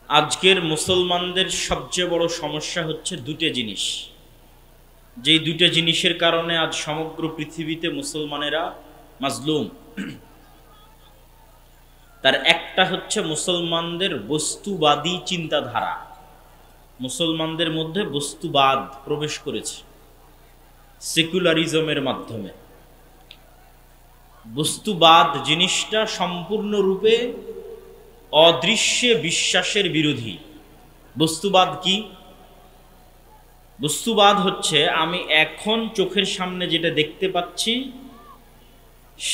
আজকের মুসলমানদের সবচেয়ে বড় সমস্যা হচ্ছে দুটো জিনিস, যেই দুটো জিনিসের কারণে আজ সমগ্র পৃথিবীতে মুসলমানেরা মাজলুম। তার একটা হচ্ছে মুসলমানদের বস্তুবাদী চিন্তাধারা। মুসলমানদের মধ্যে বস্তুবাদ প্রবেশ করেছে সেকুলারিজমের মাধ্যমে। বস্তুবাদ জিনিসটা সম্পূর্ণরূপে অদৃশ্যে বিশ্বাসের বিরোধী। বস্তুবাদ কি? বস্তুবাদ হচ্ছে আমি এখন চোখের সামনে যেটা দেখতে পাচ্ছি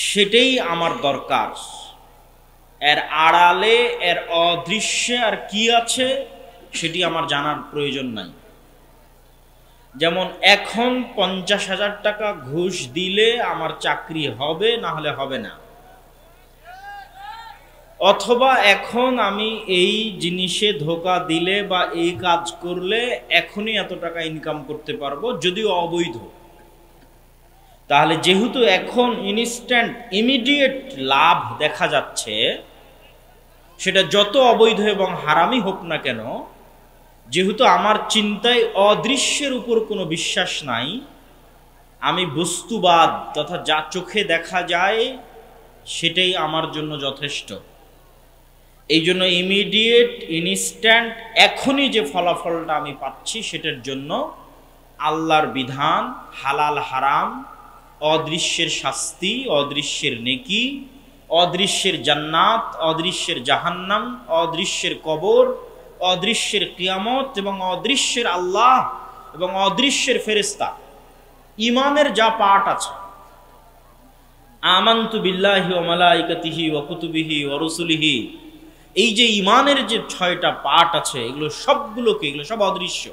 সেটাই আমার দরকার, এর আড়ালে এর অদৃশ্যে আর কি আছে সেটি আমার জানার প্রয়োজন নাই। যেমন এখন 50,000 টাকা ঘুষ দিলে আমার চাকরি হবে, না হলে হবে না। অথবা এখন আমি এই জিনিসে ধোঁকা দিলে বা এই কাজ করলে এখনই এত টাকা ইনকাম করতে পারবো, যদিও অবৈধ। তাহলে যেহেতু এখন ইনস্ট্যান্ট ইমিডিয়েট লাভ দেখা যাচ্ছে, সেটা যত অবৈধ এবং হারামি হোক না কেন, যেহেতু আমার চিন্তায় অদৃশ্যের উপর কোনো বিশ্বাস নাই, আমি বস্তুবাদ তথা যা চোখে দেখা যায় সেটাই আমার জন্য যথেষ্ট। এই জন্য ইমিডিয়েট ইনস্ট্যান্ট এখনই যে ফলাফলটা আমি পাচ্ছি সেটার জন্য আল্লাহর বিধান, হালাল হারাম, অদৃশ্যের শাস্তি, অদৃশ্যের নেকি, অদৃশ্যের জান্নাত, অদৃশ্যের জাহান্নাম, অদৃশ্যের কবর, অদৃশ্যের কিয়ামত এবং অদৃশ্যের আল্লাহ এবং অদৃশ্যের ফেরেশতা, ইমানের যা পাঠ আছে, আমানতু বিল্লাহি ওয়া মালাইকাতিহি ওয়া কুতুবিহি ওয়া রুসুলিহি, এই যে ইমানের যে 6টা পাঠ আছে, এগুলো সব অদৃশ্য।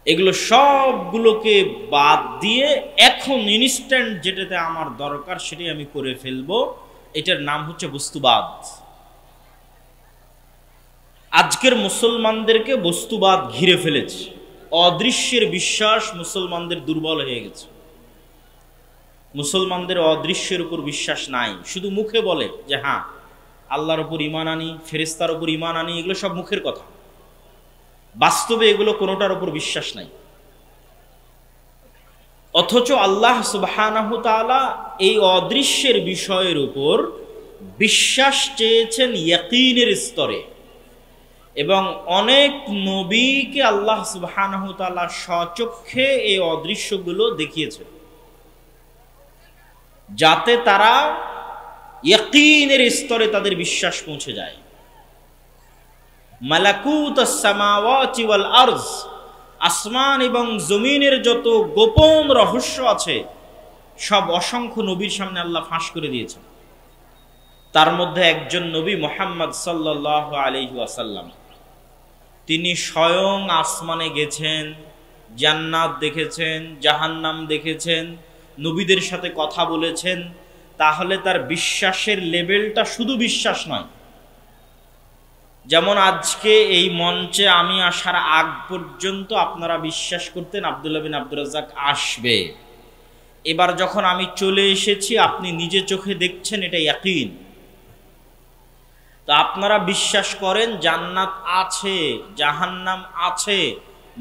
এগুলো সবগুলোকে বাদ দিয়ে এখন ইনস্ট্যান্ট যেটাতে আমার দরকার সেটাই আমি করে ফেলবো, এটার নাম হচ্ছে বস্তুবাদ। আজকের মুসলমানদেরকে বস্তুবাদ ঘিরে ফেলেছে। অদৃশ্যের বিশ্বাস মুসলমানদের দুর্বল হয়ে গেছে। মুসলমানদের অদৃশ্যের উপর বিশ্বাস নাই, শুধু মুখে বলে যে হ্যাঁ আল্লাহর উপর ঈমান আনি, ফেরেশতার উপর ঈমান আনি, এগুলো সব মুখের কথা। বাস্তবে এগুলো কোনোটার উপর বিশ্বাস নাই। অথচ আল্লাহ সুবহানাহু তাআলা এই অদৃশ্যের বিষয়ের উপর বিশ্বাস চেয়েছেন ইয়াকিনের স্তরে, এবং অনেক নবীকে আল্লাহ সুবহানাহু তাআলা স্বচক্ষে এই অদৃশ্যগুলো দেখিয়েছেন, যাতে তারা ইয়াকিনের স্তরে তাদের বিশ্বাস পৌঁছে যায়। মালাকুতাস সামাওয়াতি ওয়াল আরজ, আসমান এবং জমিনের যত গোপন রহস্য আছে সব অসংখ্য নবীর সামনে আল্লাহ ফাঁস করে দিয়েছেন। তার মধ্যে একজন নবী মুহাম্মদ সাল্লাল্লাহু আলাইহি ওয়াসাল্লাম, তিনি স্বয়ং আসমানে গেছেন, জান্নাত দেখেছেন, জাহান্নাম দেখেছেন, নবীদের সাথে কথা বলেছেন। তাহলে তার বিশ্বাসের লেভেলটা শুধু বিশ্বাস নয়। যেমন আজকে এই মঞ্চে আমি আসার আগ পর্যন্ত আপনারা বিশ্বাস করতেন আব্দুল্লাহ বিন আব্দুর রাজ্জাক আসবে। এবার যখন আমি চলে এসেছি, আপনি নিজে চোখে দেখছেন, এটা ইয়াকিন। তো আপনারা বিশ্বাস করেন জান্নাত আছে, জাহান্নাম আছে,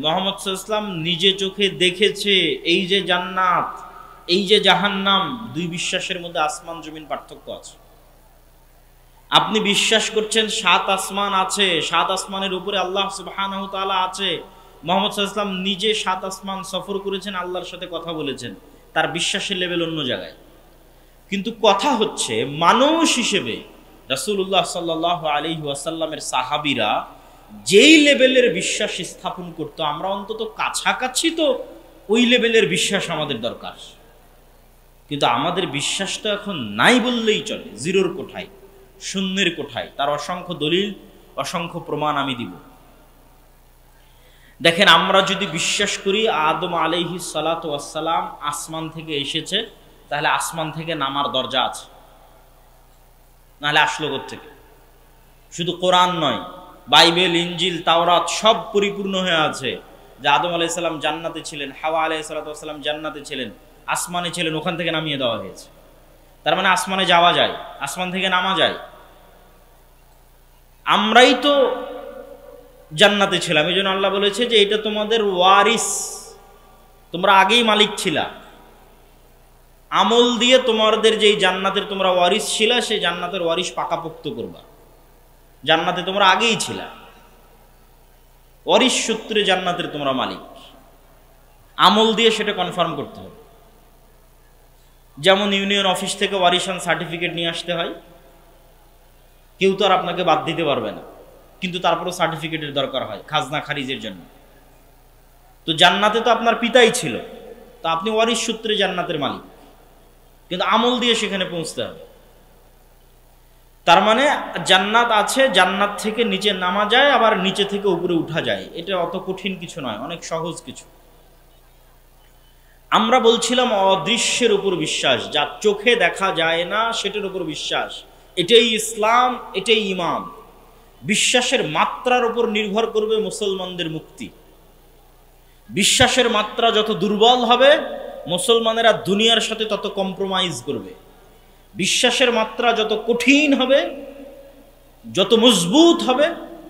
মুহাম্মদ সাল্লাল্লাহু আলাইহি ওয়াসাল্লাম নিজে চোখে দেখেছে। এই যে জান্নাত, এই যে জাহান্নাম, দুই বিশ্বাসের মধ্যে আসমান জমিন পার্থক্য আছে। আপনি বিশ্বাস করছেন 7 আসমান আছে, 7 আসমানের উপরে আল্লাহ সুবহানাহু তাআলা আছে, মুহাম্মদ সাল্লাল্লাহু আলাইহি ওয়াসাল্লাম নিজে 7 আসমান সফর করেছেন, আল্লাহর সাথে কথা বলেছেন, তার বিশ্বাসের লেভেল অন্য জায়গায়। কিন্তু কথা হচ্ছে মানুষ হিসেবে রাসূলুল্লাহ সাল্লাল্লাহু আলাইহি ওয়াসাল্লামের সাহাবীরা যেই লেভেলের বিশ্বাস স্থাপন করতো, আমরা অন্তত কাছাকাছি তো ওই লেভেলের বিশ্বাস আমাদের দরকার। কিন্তু আমাদের বিশ্বাস তো এখন নাই বললেই চলে, জিরোর কোঠায়, শূন্যের কোঠায়। তার অসংখ্য দলিল, অসংখ্য প্রমাণ আমি দিব। দেখেন, আমরা যদি বিশ্বাস করি আদম আলাইহিস সালাতু ওয়াস সালাম আসমান থেকে এসেছে, তাহলে আসমান থেকে নামার দরজা আছে, নাহলে আসলো কোত্থেকে? শুধু কোরআন নয়, বাইবেল, ইনজিল, তাওরাত সব পরিপূর্ণ হয়ে আছে যে আদম আলাইহিস সালাম জান্নাতে ছিলেন, হাওয়া আলাইহিস সালাতু ওয়াস সালাম জান্নাতে ছিলেন, আসমানে ছিলেন, ওখান থেকে নামিয়ে দেওয়া হয়েছে। তার মানে আসমানে যাওয়া যায়, আসমান থেকে নামা যায়। আমরাই তো জান্নাতে ছিলাম, এই জন্য আল্লাহ বলেছে যে এটা তোমাদের ওয়ারিস, তোমরা আগেই মালিক ছিলা। আমল দিয়ে তোমাদের যেই জান্নাতের তোমরা ওয়ারিস ছিলা, সেই জান্নাতের ওয়ারিস পাকাপোক্ত করবা। জান্নাতে তোমরা আগেই ছিলা, ওয়ারিস সূত্রে জান্নাতের তোমরা মালিক। আমল দিয়ে সেটা কনফার্ম করতে হবে। যেমন ইউনিয়ন অফিস থেকে ওয়ারিশান সার্টিফিকেট নিয়ে আসতে হয়, কেউ তো আর আপনাকে বাদ দিতে পারবে না, কিন্তু তারপরও সার্টিফিকেটের দরকার হয় খাজনা খারিজের জন্য। তো জান্নাতে তো আপনার পিতাই ছিল, তো আপনি ওয়ারিশ সূত্রে জান্নাতের মালিক, কিন্তু আমল দিয়ে সেখানে পৌঁছতে হবে। তার মানে জান্নাত আছে, জান্নাত থেকে নিচে নামা যায়, আবার নিচে থেকে উপরে উঠা যায়। এটা অত কঠিন কিছু নয়, অনেক সহজ কিছু। আমরা বলছিলাম অদৃশ্যের উপর বিশ্বাস, যা চোখে দেখা যায় না সেটার উপর বিশ্বাস, এটাই ইসলাম, এটাই ঈমান। বিশ্বাসের মাত্রার উপর নির্ভর করবে মুসলমানদের মুক্তি। বিশ্বাসের মাত্রা যত দুর্বল হবে, মুসলমানেরা দুনিয়ার সাথে তত কম্প্রোমাইজ করবে। বিশ্বাসের মাত্রা যত কঠিন হবে, যত মজবুত হবে,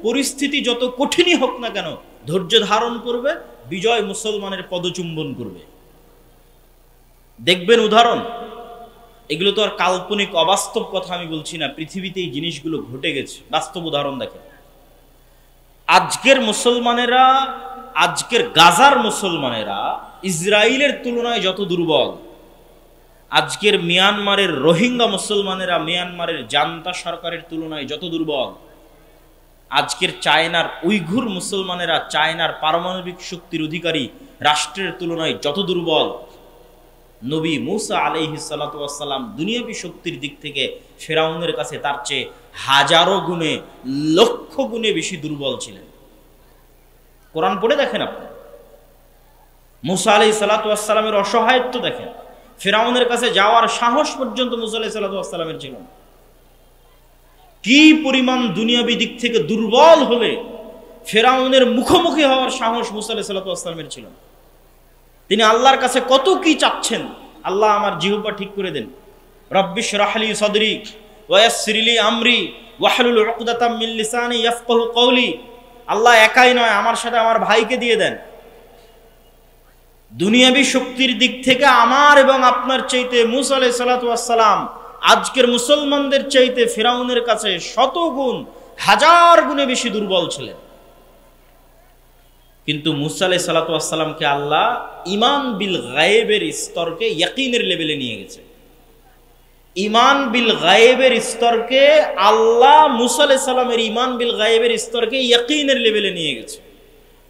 পরিস্থিতি যত কঠিনই হোক না কেন ধৈর্য ধারণ করবে, বিজয় মুসলমানের পদচুম্বন করবে। দেখবেন উদাহরণ, এগুলো তো আর কাল্পনিক অবাস্তব কথা আমি বলছি না, পৃথিবীতে এই জিনিসগুলো ঘটে গেছে, বাস্তব উদাহরণ দেখেন। আজকের মুসলমানেরা, আজকের গাজার মুসলমানেরা ইসরায়েলের তুলনায় যত দুর্বল, আজকের মিয়ানমারের রোহিঙ্গা মুসলমানেরা মিয়ানমারের জান্তা সরকারের তুলনায় যত দুর্বল, আজকের চায়নার উইঘুর মুসলমানেরা চায়নার পারমাণবিক শক্তির অধিকারী রাষ্ট্রের তুলনায় যত দুর্বল, নবী মুসা আলাইহিস সালাতু ওয়াস সালাম দুনিয়াবী শক্তির দিক থেকে ফেরাউনের কাছে তার চেয়ে হাজারো গুণে, লক্ষ গুণে বেশি দুর্বল ছিলেন। কোরআন পড়ে দেখেন আপনি, মুসা আলাইহিস সালাতু ওয়াস সালামের অসহায়ত্ব দেখেন। ফেরাউনের কাছে যাওয়ার সাহস পর্যন্ত মুসা আলাইহিস সালাতু ওয়াস সালামের ছিল না। কি পরিমাণ দুনিয়াবী দিক থেকে দুর্বল হলে ফেরাউনের মুখোমুখি হওয়ার সাহস মুসা আলাইহিস সালাতু ওয়াস সালামের ছিল না। তিনি আল্লাহর কাছে কত কি চাচ্ছেন, আল্লাহ আমার জিহ্বা ঠিক করে দেন, রব্বিশ রাহলি সদরি ওয়া ইয়াসসির লি আমরি ওয়াহলুল উকদাতাম মিন লিসানি ইয়াফকাহু কওলি। আল্লাহ একাই নয়, আমার সাথে আমার ভাইকে দিয়ে দেন। দুনিয়াবী শক্তির দিক থেকে আমার এবং আপনার চাইতে মুসা আলাইহিস সালাতু ওয়াস সালাম আজকের মুসলমানদের চাইতে ফিরাউনের কাছে শত গুণ, হাজার গুণে বেশি দুর্বল ছিলেন। কিন্তু মুসা আলাইহিস সালাতু ওয়াস সালামকে আল্লাহ ঈমান বিল গায়েবের স্তরকে ইয়াকিনের লেভেলে নিয়ে গেছে। ঈমান বিল গায়েবের স্তরকে আল্লাহ মুসা আলাইহিস সালামের ঈমান বিল গায়েবের স্তরকে ইয়াকিনের লেভেলে নিয়ে গেছে।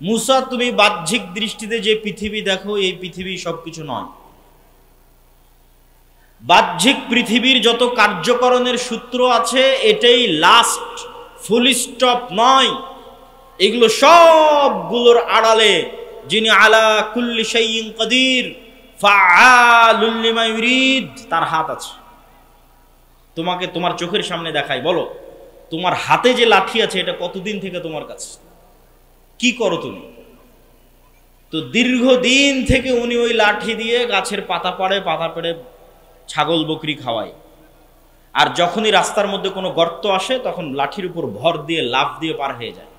মুসা, তুমি বাহ্যিক দৃষ্টিতে যে পৃথিবী দেখো, এই পৃথিবী সবকিছু নয়। বাহ্যিক পৃথিবীর যত কার্যকরণের সূত্র আছে, এটাই লাস্ট, ফুল স্টপ নয়। এগুলো সবগুলোর আড়ালে যিনি আলা কুল্লি শাইইন কাদির ফাআলুল লিমা ইউরিদ, তার হাত আছে। তোমাকে তোমার চোখের সামনে দেখাই, বলো তোমার হাতে যে লাঠি আছে এটা কতদিন থেকে তোমার কাছে, কি করো তুমি? তো দীর্ঘদিন থেকে উনি ওই লাঠি দিয়ে গাছের পাতা পাড়ে, পাতা পেড়ে ছাগল বকরি খাওয়ায়। আর যখনই রাস্তার মধ্যে কোনো গর্ত আসে, তখন লাঠির উপর ভর দিয়ে লাফ দিয়ে পার হয়ে যায়।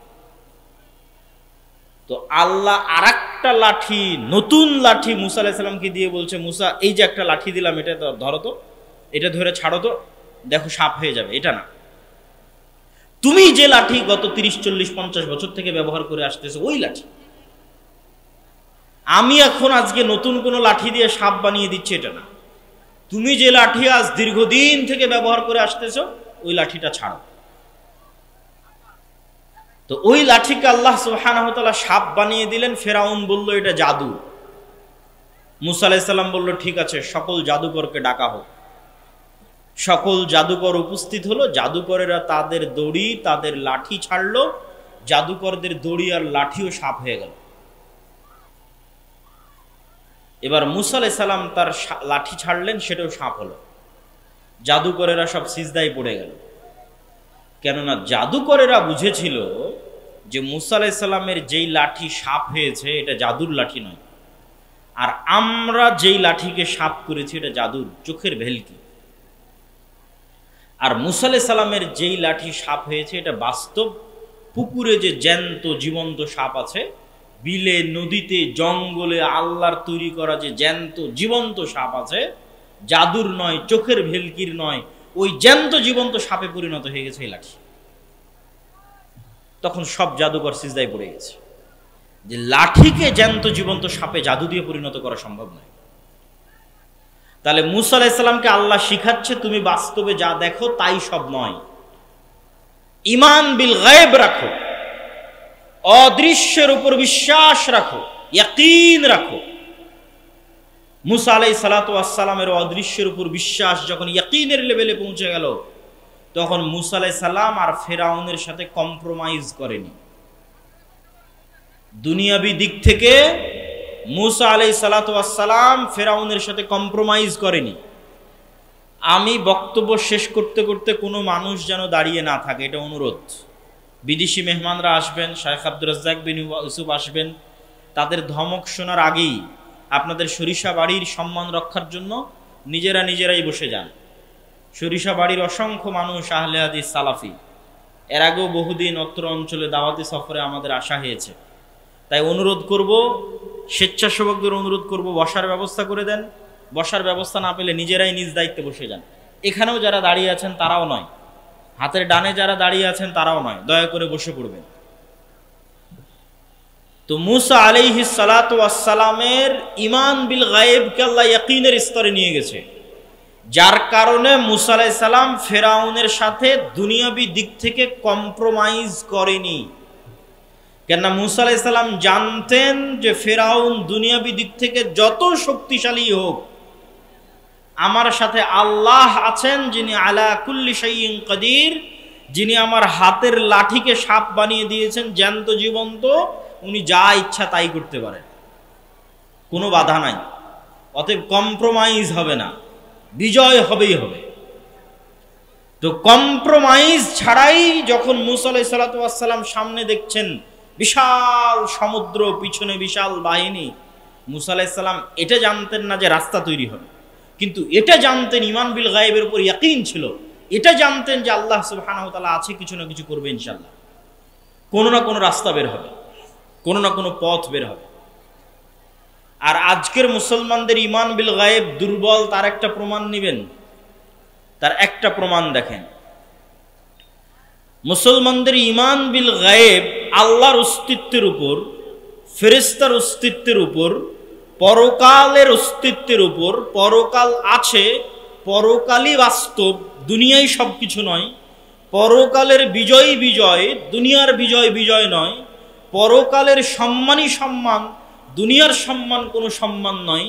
তো আল্লাহ আরেকটা লাঠি, নতুন লাঠি মুসা আলাইহিস সালামকে দিয়ে বলছে, মুসা এই যে একটা লাঠি দিলাম, এটা ধরো তো, এটা ধরে ছাড়ো তো, দেখো সাপ হয়ে যাবে। এটা না, তুমি যে লাঠি গত 30, 40, 50 বছর থেকে ব্যবহার করে আসতেছো, ওই লাঠি। আমি এখন আজকে নতুন কোনো লাঠি দিয়ে সাপ বানিয়ে দিচ্ছি, এটা না। তুমি যে লাঠি আজ দীর্ঘদিন থেকে ব্যবহার করে আসতেছো, ওই লাঠিটা ছাড়ো। তো ওই লাঠিকে আল্লাহ সুবহানাহু ওয়া তাআলা সাপ বানিয়ে দিলেন। ফেরাউন বলল এটা জাদু। মুসা আলাইহিস সালাম বলল ঠিক আছে, সকল জাদুকরকে ডাকা হোক। সকল জাদুকর উপস্থিত হলো। জাদুকরেরা তাদের দড়ি, তাদের লাঠি ছাড়লো। জাদুকরদের দড়ি আর লাঠিও সাপ হয়ে গেল। এবার মুসা আলাইহিস সালাম তার লাঠি ছাড়লেন, সেটাও সাপ হলো। জাদুকরেরা সব সিজদায় পড়ে গেল। কেননা জাদুকরেরা বুঝেছিল যে মুসা আলাইহিস সালামের যেই লাঠি সাপ হয়েছে, এটা জাদুর লাঠি নয়। আর আমরা যেই লাঠিকে সাপ করেছি, এটা জাদুর চোখের ভেলকি। আর মুসা আলাইহিস সালামের যেই লাঠি সাপ হয়েছে, এটা বাস্তব পুকুরে যে জ্যান্ত জীবন্ত সাপ আছে, বিলে নদীতে জঙ্গলে আল্লাহর তৈরি করা যে জ্যান্ত জীবন্ত সাপ আছে, জাদুর নয়, চোখের ভেলকির নয়, ওই জ্যান্ত জীবন্ত সাপে পরিণত হয়ে গেছে এই লাঠি। তখন সব জাদুকর সিজদায় পড়ে গেছে যে লাঠিকে জ্যান্ত জীবন্ত সাপে জাদু দিয়ে পরিণত করা সম্ভব নয়। তাহলে মুসা আলাইহিস সালামকে আল্লাহ শিখাচ্ছে তুমি বাস্তবে যা দেখো তাই সব নয়, ঈমান বিল গায়ব রাখো, অদৃশ্যের উপর বিশ্বাস রাখো, ইয়াকিন রাখো। মুসা আলাইহিস সালাতু ওয়াস সালামের অদৃশ্যের উপর বিশ্বাস যখন ইয়াকিনের লেভেলে পৌঁছে গেল, তখন মুসা আলাইহিস সালাম আর ফেরাউনের সাথে কম্প্রোমাইজ করেনি। দুনিয়াবি দিক থেকে মুসা আলাইহিস সালাতু ওয়াস সালাম ফেরাউনের সাথে কম্প্রোমাইজ করেনি। আমি বক্তব্য শেষ করতে করতে কোনো মানুষ যেন দাঁড়িয়ে না থাকে, এটা অনুরোধ। বিদেশি মেহমানরা আসবেন, শায়েখ আব্দুর রাজ্জাক বিন ইউসুফ আসবেন, তাদের ধমক শোনার আগেই আপনাদের সরিষা বাড়ির সম্মান রক্ষার জন্য নিজেরাই বসে যান। সরিষা বাড়ির অসংখ্য মানুষ আহলে হাদিস সালাফি, এর আগেও বহুদিন অত্র অঞ্চলে দাওয়াতি সফরে আমাদের আসা হয়েছে। তাই অনুরোধ করব, স্বেচ্ছাসেবকদের অনুরোধ করব, বসার ব্যবস্থা করে দেন। বসার ব্যবস্থা না পেলে নিজেরাই নিজ দায়িত্বে বসে যান। এখানেও যারা দাঁড়িয়ে আছেন তারাও নয়, হাতের ডানে যারা দাঁড়িয়ে আছেন তারাও নয়, দয়া করে বসে পড়বেন। তো মুসা আলাইহিস সালাতু ওয়াস সালামের ঈমান বিল গায়বকে আল্লাহ ইয়াকিনের স্তরে নিয়ে গেছে, যার কারণে মুসা আলাইহিস সালাম ফেরাউনের সাথে দুনিয়াবি দিক থেকে কম্প্রোমাইজ করেনি। কেননা মুসা আলাইহিস সালাম জানতেন যে ফেরাউন দুনিয়াবি দিক থেকে যত শক্তিশালী হোক, আমার সাথে আল্লাহ আছেন যিনি আলা কুল্লি শাইইন কাদির, যিনি আমার হাতের লাঠিকে সাপ বানিয়ে দিয়েছেন জ্যান্ত জীবন্ত, উনি যা ইচ্ছা তাই করতে পারেন, কোনো বাধা নাই। অতএব কম্প্রোমাইজ হবে না, বিজয় হবেই হবে। তো কম্প্রোমাইজ ছাড়াই যখন মুসা আলাইহিস সালাতু ওয়াস সালাম সামনে দেখছেন বিশাল সমুদ্র, পিছনে বিশাল বাহিনী, মুসা আলাইহিস সালাম এটা জানতেন না যে রাস্তা তৈরি হবে, কিন্তু এটা জানতেন, ঈমান বিল গায়বের উপর ইয়াকিন ছিল, এটা জানতেন যে আল্লাহ সুবহানাহু ওয়া তাআলা আছে, কিছু না কিছু করবে ইনশাআল্লাহ, কোনো না কোনো রাস্তা বের হবে, কোনো না কোনো পথ বের হবে। আর আজকের মুসলমানদের ঈমান বিল গায়ব দুর্বল, তার একটা প্রমাণ নেবেন, তার একটা প্রমাণ দেখেন। মুসলমানদের ঈমান বিল গায়ব আল্লাহর অস্তিত্বের উপর, ফেরেশতার অস্তিত্বের উপর, পরকালের অস্তিত্বের উপর, পরকাল আছে, পরকালই বাস্তব, দুনিয়ায় সব কিছু নয়, পরকালের বিজয় বিজয়, দুনিয়ার বিজয় বিজয় নয়, পরকালের সম্মানই সম্মান, দুনিয়ার সম্মান কোনো সম্মান নয়।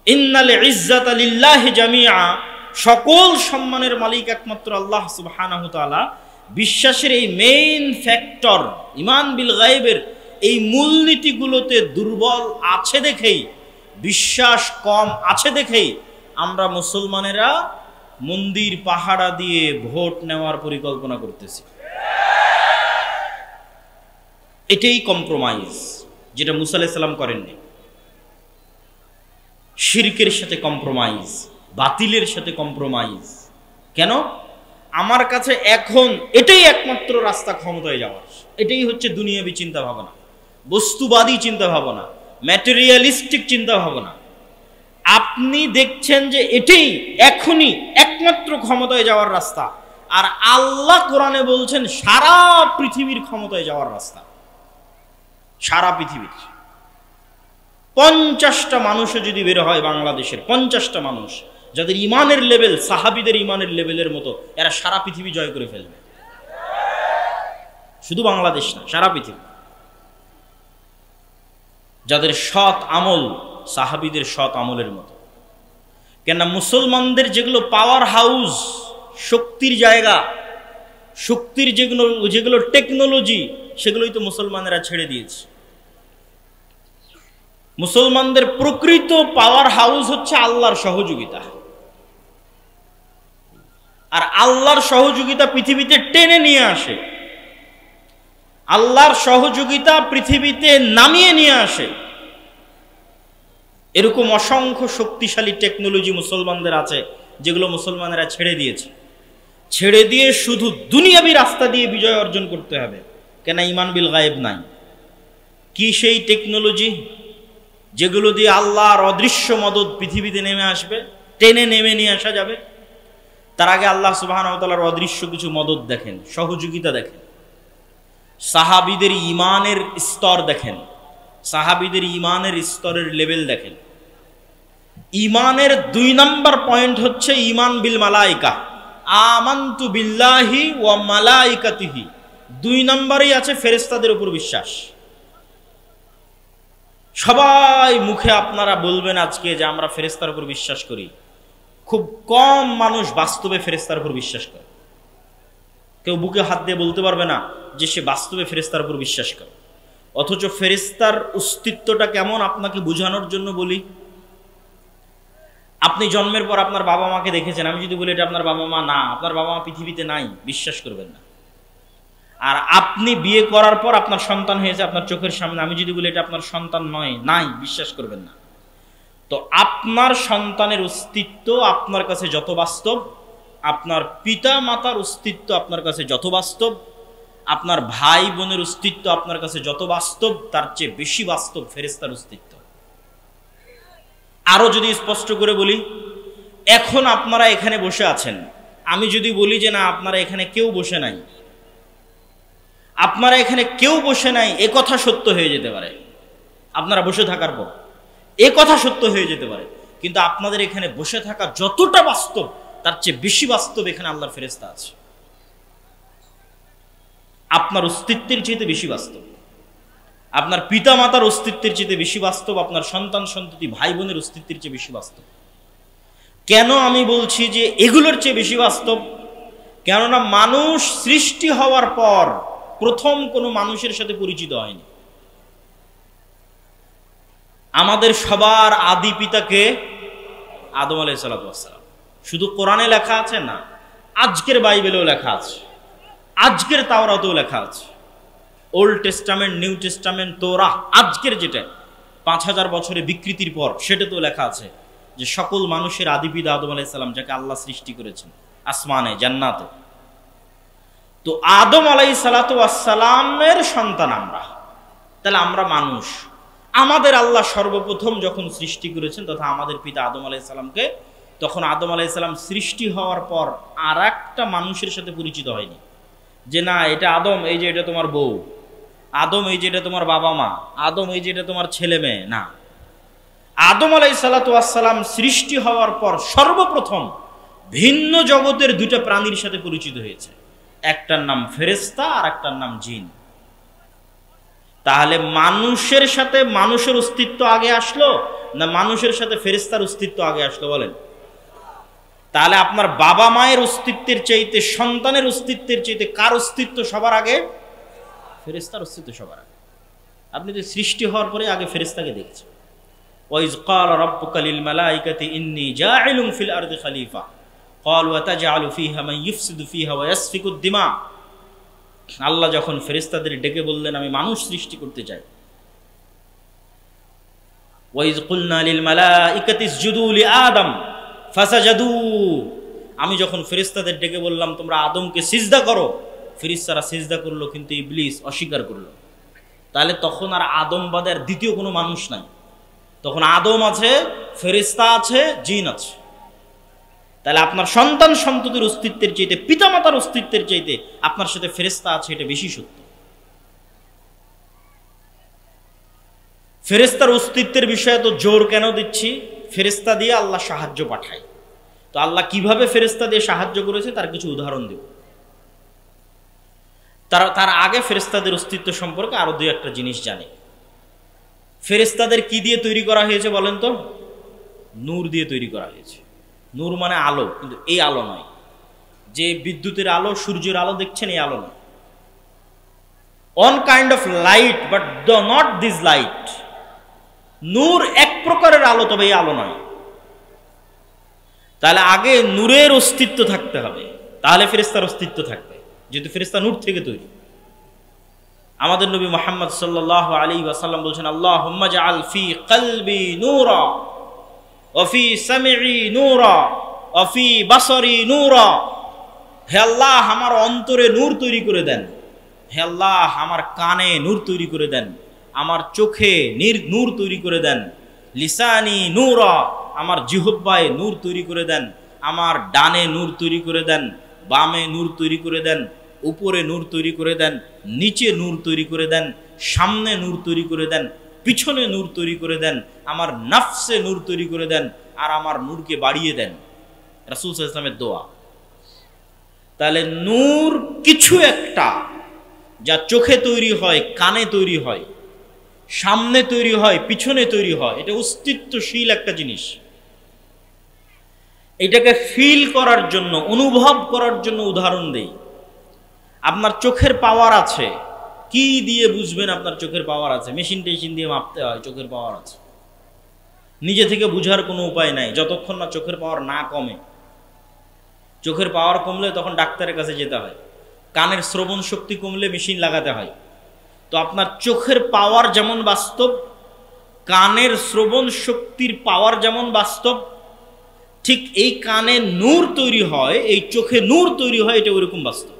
ইন্নাল ইজ্জাতা লিল্লাহি জামিআ, সকল সম্মানের মালিক একমাত্র আল্লাহ সুবহানাহু ওয়া তাআলা। বিশ্বাসের এই মেইন ফ্যাক্টর ঈমান বিল গায়বের এই মূলনীতিগুলোতে দুর্বল আছে দেখেই, বিশ্বাস কম আছে দেখেই আমরা মুসলমানেরা মন্দির পাহারা দিয়ে ভোট নেওয়ার পরিকল্পনা করতেছি। এটাই কম্প্রোমাইজ, যেটা মুসা আলাইহিস সালাম করেননি। শিরকের সাথে কম্প্রোমাইজ, বাতিলের সাথে কম্প্রোমাইজ। কেন? আমার কাছে এখন এটাই একমাত্র রাস্তা ক্ষমতায় যাওয়ার, এটাই হচ্ছে দুনিয়াবী চিন্তা ভাবনা, বস্তুবাদী চিন্তা ভাবনা, ম্যাটেরিয়ালিস্টিক চিন্তা ভাবনা। আপনি দেখছেন যে এটাই এখনই একমাত্র ক্ষমতায় যাওয়ার রাস্তা, আর আল্লাহ কোরআনে বলছেন সারা পৃথিবীর ক্ষমতায় যাওয়ার রাস্তা। সারা পৃথিবীর 50টা মানুষও যদি বের হয় বাংলাদেশের, 50টা মানুষ যাদের ইমানের লেভেল সাহাবীদের ইমানের লেভেলের মতো, এরা সারা পৃথিবী জয় করে ফেলবে। শুধু বাংলাদেশ না, সারা পৃথিবী। যাদের সৎ আমল সাহাবীদের সৎ আমলের মতো। কেননা মুসলমানদের যেগুলো পাওয়ার হাউস, শক্তির জায়গা, শক্তির যেগুলো টেকনোলজি, সেগুলোই তো মুসলমানেরা ছেড়ে দিয়েছে। মুসলমানদের প্রকৃত পাওয়ার হাউস হচ্ছে আল্লাহর সহযোগিতা, আর আল্লাহর সহযোগিতা পৃথিবীতে টেনে নিয়ে আসে, আল্লাহর সহযোগিতা পৃথিবীতে নামিয়ে নিয়ে আসে। এরকম অসংখ্য শক্তিশালী টেকনোলজি মুসলমানদের আছে, যেগুলো মুসলমানেরা ছেড়ে দিয়েছে। ছেড়ে দিয়ে শুধু দুনিয়াবী রাস্তা দিয়ে বিজয় অর্জন করতে হবে, কেন ঈমান বিল গায়েব নাই? কি সেই টেকনোলজি যেগুলো দিয়ে আল্লাহর অদৃশ্য মদদ পৃথিবীতে নেমে আসবে, টেনে নেমে নিয়ে আসা যাবে? তার আগে আল্লাহ সুবহানাহু ওয়া তাআলার অদৃশ্য কিছু মদদ দেখেন, সহযোগিতা দেখেন, সাহাবীদের ঈমানের স্তর দেখেন, সাহাবীদের ঈমানের স্তরের লেভেল দেখেন। ঈমানের 2 নম্বর পয়েন্ট হচ্ছে ঈমান বিল মালায়েকা, আমানতু বিল্লাহি ওয়া মালাইকাতিহি। 2 নম্বরেই আছে ফেরেশতাদের উপর বিশ্বাস। সবাই মুখে আপনারা বলবেন আজকে যে আমরা ফেরেশতার উপর বিশ্বাস করি, খুব কম মানুষ বাস্তবে ফেরেশতার উপর বিশ্বাস করে। কেউ বুকে হাত দিয়ে বলতে পারবে না যে সে বাস্তবে ফেরেশতার উপর বিশ্বাস করে। অথচ ফেরেশতার অস্তিত্বটা কেমন আপনাকে বোঝানোর জন্য বলি। আপনি জন্মের পর আপনার বাবা মাকে দেখেছেন, আমি যদি বলি এটা আপনার বাবা মা না, আপনার বাবা মা পৃথিবীতে নাই, বিশ্বাস করবেন না। আর আপনি বিয়ে করার পর আপনার সন্তান হয়েছে আপনার চোখের সামনে, আমি যদি বলি এটা আপনার সন্তান নয়, নাই, বিশ্বাস করবেন না। তো আপনার সন্তানের অস্তিত্ব আপনার কাছে যত বাস্তব, আপনার পিতা মাতার অস্তিত্ব আপনার কাছে যত বাস্তব, আপনার ভাই বোনের অস্তিত্ব আপনার কাছে যত বাস্তব, তার চেয়ে বেশি বাস্তব ফেরেশতার অস্তিত্ব। আরো যদি স্পষ্ট করে বলি, এখন আপনারা এখানে বসে আছেন, আমি যদি বলি যে না আপনারা এখানে কেউ বসে নাই, আপনারা এখানে কেউ বসে নাই, এ কথা সত্য হয়ে যেতে পারে। আপনারা বসে থাকার পর এ কথা সত্য হয়ে যেতে পারে, কিন্তু আপনাদের এখানে বসে থাকা যতটা বাস্তব, তার চেয়ে বেশি বাস্তব এখানে আল্লাহর ফেরেশতা আছে। আপনার অস্তিত্বের চেয়ে বেশি বাস্তব, আপনার পিতা মাতার অস্তিত্বের চেয়ে বেশি বাস্তব, আপনার সন্তান সন্ততি ভাই বোনের অস্তিত্বের চেয়ে বেশি বাস্তব। কেন আমি বলছি যে এগুলোর চেয়ে বেশি বাস্তব? কেননা মানুষ সৃষ্টি হওয়ার পর প্রথম কোনো মানুষের সাথে পরিচিত হয়নি। আমাদের সবার আদি পিতাকে আদম আলাইহিস সালাম। শুধু কোরআনে লেখা আছে না, আজকের বাইবেলেও লেখা আছে, আজকের তাওরাতেও লেখা আছে, old testament, new testament, Torah, আজকের যেটা 5000 বছরে বিকৃতির পর, সেটাতেও লেখা আছে যে সকল মানুষের আদি পিতা আদম আলাইহিস সালাম, যাকে আল্লাহ সৃষ্টি করেছেন আসমানে, জান্নাতে। তো আদম আলাইহিস সালামের সন্তান আমরা, তাহলে আমরা মানুষ। আমাদের আল্লাহ সর্বপ্রথম যখন সৃষ্টি করেছেন তথা আমাদের পিতা আদম আলাইহিস সালামকে, তখন আদম আলাইহিস সালাম সৃষ্টি হওয়ার পর আর একটা মানুষের সাথে পরিচিত হয়নি যে না এটা আদম, এই যে এটা তোমার বউ, আদম এই যে এটা তোমার বাবা মা, আদম এই যে এটা তোমার ছেলে মেয়ে, না। আদম আলাইহিস সালাম সৃষ্টি হওয়ার পর সর্বপ্রথম ভিন্ন জগতের 2টা প্রাণীর সাথে পরিচিত হয়েছে, একটার নাম ফেরেশতা আর একটার নাম জিন। তাহলে মানুষের সাথে মানুষের অস্তিত্ব আগে আসলো না মানুষের সাথে ফেরেশতার অস্তিত্ব আগে আসলো বলেন? তাহলে আপনার বাবা মায়ের অস্তিত্বের চাইতে, সন্তানের অস্তিত্বের চাইতে কার অস্তিত্ব সবার আগে? ফেরেশতার অস্তিত্ব সবার আগে। আপনি তো সৃষ্টি হওয়ার পরে আগে ফেরেশতাকে দেখছেন। ওয়াইজ ক্বালা রাব্বুকা লিল মালাইকাতি ইন্নী জাইলুন ফিল আরদি খলিফা ক্বালু আতাজআলু ফিহা মান ইফসিদু ফিহা ওয়া ইয়াসফিকুদ দিমা। আল্লাহ যখন ফেরেশতাদের ডেকে বললেন আমি মানুষ সৃষ্টি করতে চাই, ওয়াইজ কুলনা লিল মালাইকাতি ইসজুদু লি আদম ফাসাজাদু, আমি যখন ফেরেশতাদের ডেকে বললাম তোমরা আদমকে সিজদা করো, ফেরেশতারা সিজদা করলো, কিন্তু ইবলিস অস্বীকার করলো। তাহলে তখন আর আদম বাদে আর দ্বিতীয় কোনো মানুষ নাই, তখন আদম আছে, ফেরেশতা আছে, জিন আছে। তাহলে আপনার সন্তান সন্ততির অস্তিত্বের চাইতে, পিতামাতার অস্তিত্বের চাইতে আপনার সাথে ফেরেশতা আছে, এটা বেশি সত্য। ফেরেশতার অস্তিত্বের বিষয়ে তো জোর কেন দিচ্ছি? ফেরেশতা দিয়ে আল্লাহ সাহায্য পাঠায়। তো আল্লাহ কিভাবে ফেরেশতা দিয়ে সাহায্য করেছে তার কিছু উদাহরণ দেব। তার আগে ফেরেশতাদের অস্তিত্ব সম্পর্কে আরো 2-1টা জিনিস জানি। ফেরেশতাদের কি দিয়ে তৈরি করা হয়েছে বলেন তো? নূর দিয়ে তৈরি করা হয়েছে। নূর মানে আলো, কিন্তু এই আলো নয় যে বিদ্যুতের আলো, সূর্যের আলো দেখছেন, এই আলো নয়। One kind of light but not this light. নূর এক প্রকারের আলো, তবে এই আলো নয়। তাহলে আগে নূরের অস্তিত্ব থাকতে হবে, তাহলে ফেরেশতার অস্তিত্ব থাকবে, যেহেতু ফেরেশতা নূর থেকে তৈরি। আমাদের নবী মুহাম্মদ সাল্লাল্লাহু আলাইহি ওয়াসাল্লাম বলছেন আল্লাহুম্মা জাআল ফি কলবি নূরা ওয়া ফি সামঈ নূরা ওয়া ফি বাসরি নূরা। হে আল্লাহ, আমার অন্তরে নূর তৈরি করে দেন, হে আল্লাহ আমার কানে নূর তৈরি করে দেন, আমার চোখে নূর তৈরি করে দেন, লিসানি নূরা, আমার জিহ্বায় নূর তৈরি করে দেন, আমার ডানে নূর তৈরি করে দেন, বামে নূর তৈরি করে দেন, উপরে নূর তৈরি করে দেন, নিচে নূর তৈরি করে দেন, সামনে নূর তৈরি করে দেন, পিছনে নূর তৈরি করে দেন, আমার নফসে নূর তৈরি করে দেন, আর আমার নূরকে বাড়িয়ে দেন। রাসূল সাল্লাল্লাহু আলাইহি ওয়াসাল্লামের দোয়া। তাহলে নূর কিছু একটা যা চোখে তৈরি হয়, কানে তৈরি হয়, সামনে তৈরি হয়, পিছনে তৈরি হয়, এটা অস্তিত্বশীল একটা জিনিস। এটাকে ফিল করার জন্য, অনুভব করার জন্য উদাহরণ দেই। আপনার চোখের পাওয়ার আছে, কি দিয়ে বুঝবেন আপনার চোখের পাওয়ার আছে? মেশিন টেশিন দিয়ে মাপতে হয় চোখের পাওয়ার আছে। নিজে থেকে বুঝার কোনো উপায় নাই যতক্ষণ না চোখের পাওয়ার না কমে। চোখের পাওয়ার কমলে তখন ডাক্তারের কাছে যেতে হয়, কানের শ্রবণ শক্তি কমলে মেশিন লাগাতে হয়। তো আপনার চোখের পাওয়ার যেমন বাস্তব, কানের শ্রবণ শক্তির পাওয়ার যেমন বাস্তব, ঠিক এই কানে নূর তৈরি হয়, এই চোখে নূর তৈরি হয়, এটা ওইরকম বাস্তব।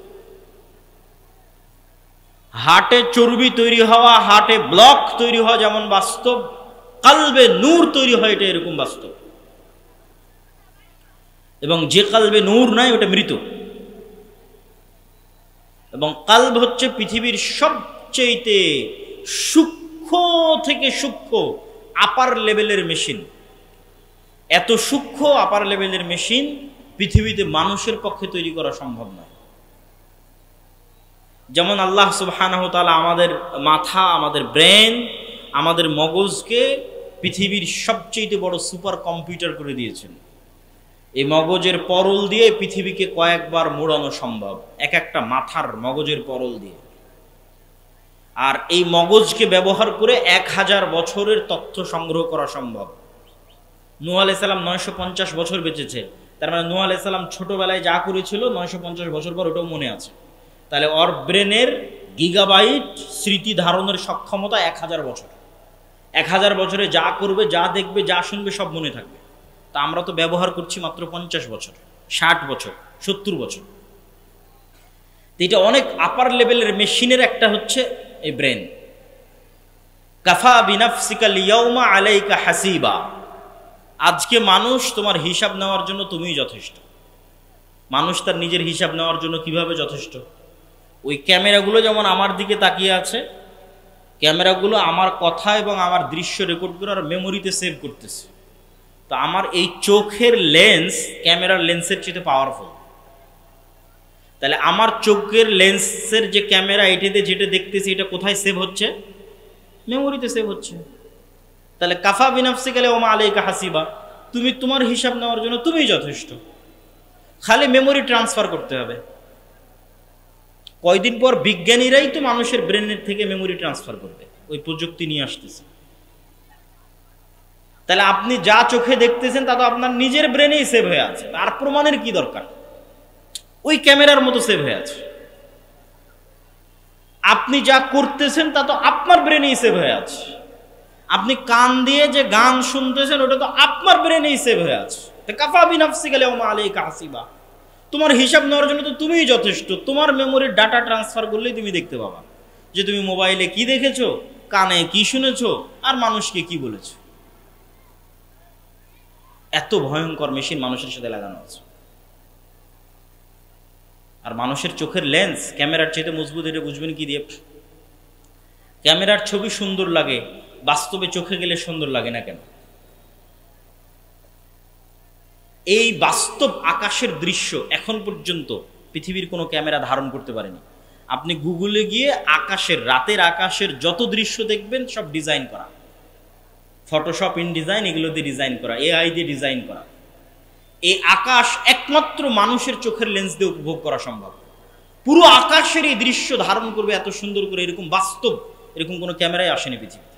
হার্টে চর্বি তৈরি হওয়া, হার্টে ব্লক তৈরি হওয়া যেমন বাস্তব, কালবে নূর তৈরি হয়, এটা এরকম বাস্তব। এবং যে কালবে নূর নাই ওটা মৃত। এবং কালব হচ্ছে পৃথিবীর সবচেয়ে সূক্ষ্ম থেকে সূক্ষ্ম আপার লেভেলের মেশিন। এত সূক্ষ্ম আপার লেভেলের মেশিন পৃথিবীতে মানুষের পক্ষে তৈরি করা সম্ভব নয়। যেমন আল্লাহ সুবহানাহু ওয়া তাআলা আমাদের মাথা, আমাদের ব্রেন, আমাদের মগজকে পৃথিবীর সবচেয়ে বড় সুপার কম্পিউটার করে দিয়েছেন। এই মগজের পরল দিয়ে পৃথিবীকে কয়েকবার মোড়ানো সম্ভব, এক একটা মাথার মগজের পরল দিয়ে। আর এই মগজকে ব্যবহার করে 1000 বছরের তথ্য সংগ্রহ করা সম্ভব। নূহ আলাইহিস সালাম 950 বছর বেঁচেছে, তার মানে নূহ আলাইহিস সালাম ছোটবেলায় যা করেছিল 950 বছর পর ওটাও মনে আছে। তাহলে ওর ব্রেনের গিগাবাইট স্মৃতি ধারণের সক্ষমতা 1000 বছর। 1000 বছরে যা করবে, যা দেখবে, যা শুনবে সব মনে থাকবে। তা আমরা তো ব্যবহার করছি মাত্র 50 বছর, 60 বছর, 70 বছর। এটা অনেক আপার লেভেলের মেশিনের একটা হচ্ছে এই ব্রেন। কাফা বিনাফসিকা লিয়াউমা আলাইকা হাসিবা। আজকে মানুষ তোমার হিসাব নেওয়ার জন্য তুমিই যথেষ্ট। মানুষ তার নিজের হিসাব নেওয়ার জন্য কিভাবে যথেষ্ট? ওই ক্যামেরাগুলো যেমন আমার দিকে তাকিয়ে আছে, ক্যামেরাগুলো আমার কথা এবং আমার দৃশ্য রেকর্ড করে আর মেমোরিতে সেভ করতেছে। তো আমার এই চোখের লেন্স ক্যামেরার লেন্সের চেয়ে পাওয়ারফুল। তাহলে আমার চোখের লেন্সের যে ক্যামেরা, এটাতে যেটা দেখতেছি এটা কোথায় সেভ হচ্ছে? মেমোরিতে সেভ হচ্ছে। তাহলে কাফা বিনাফসিকা লিয়াউমা আলাইকা হাসিবা, তুমি তোমার হিসাব নেওয়ার জন্য তুমিই যথেষ্ট, খালি মেমোরি ট্রান্সফার করতে হবে। কয়দিন পর বিজ্ঞানীরাই তো মানুষের ব্রেনের থেকে মেমোরি ট্রান্সফার করবে, ওই প্রযুক্তি নিয়ে আসতেছে। তাহলে আপনি যা চোখে দেখতেছেন তা তো আপনার নিজের ব্রেনেই সেভ হয়ে আছে, আর প্রমাণের কি দরকার? ওই ক্যামেরার মতো সেভ হয়ে আছে। আপনি যা করতেছেন তা তো আপনার ব্রেনেই সেভ হয়ে আছে। আপনি কান দিয়ে যে গান শুনতেছেন ওটা তো আপনার ব্রেনেই সেভ হয়ে আছে। কাফা বিনাফসিকা লিয়াউমা আলাইকা হাসিবা, তোমার হিসাব নেওয়ার জন্য তো তুমিই যথেষ্ট। তোমার মেমোরির ডাটা ট্রান্সফার করলেই তুমি দেখতে পাবা যে তুমি মোবাইলে কি দেখেছো, কানে কি শুনেছো, আর মানুষকে কি বলেছো। এত ভয়ঙ্কর মেশিন মানুষের সাথে লাগানো আছে। আর মানুষের চোখের লেন্স ক্যামেরার চাইতে মজবুত, এটা বুঝবেন কি দিয়ে? ক্যামেরার ছবি সুন্দর লাগে, বাস্তবে চোখে গেলে সুন্দর লাগে না কেন? এই বাস্তব আকাশের দৃশ্য এখন পর্যন্ত পৃথিবীর কোনো ক্যামেরা ধারণ করতে পারেনি। আপনি গুগলে গিয়ে আকাশের, রাতের আকাশের যত দৃশ্য দেখবেন সব ডিজাইন করা, ফটোশপ, ইনডিজাইন, এগুলো দিয়ে ডিজাইন করা, এআই দিয়ে ডিজাইন করা। এই আকাশ একমাত্র মানুষের চোখের লেন্স দিয়ে উপভোগ করা সম্ভব। পুরো আকাশের এই দৃশ্য ধারণ করবে এত সুন্দর করে, এরকম বাস্তব এরকম কোনো ক্যামেরাই আসেনি পৃথিবীতে।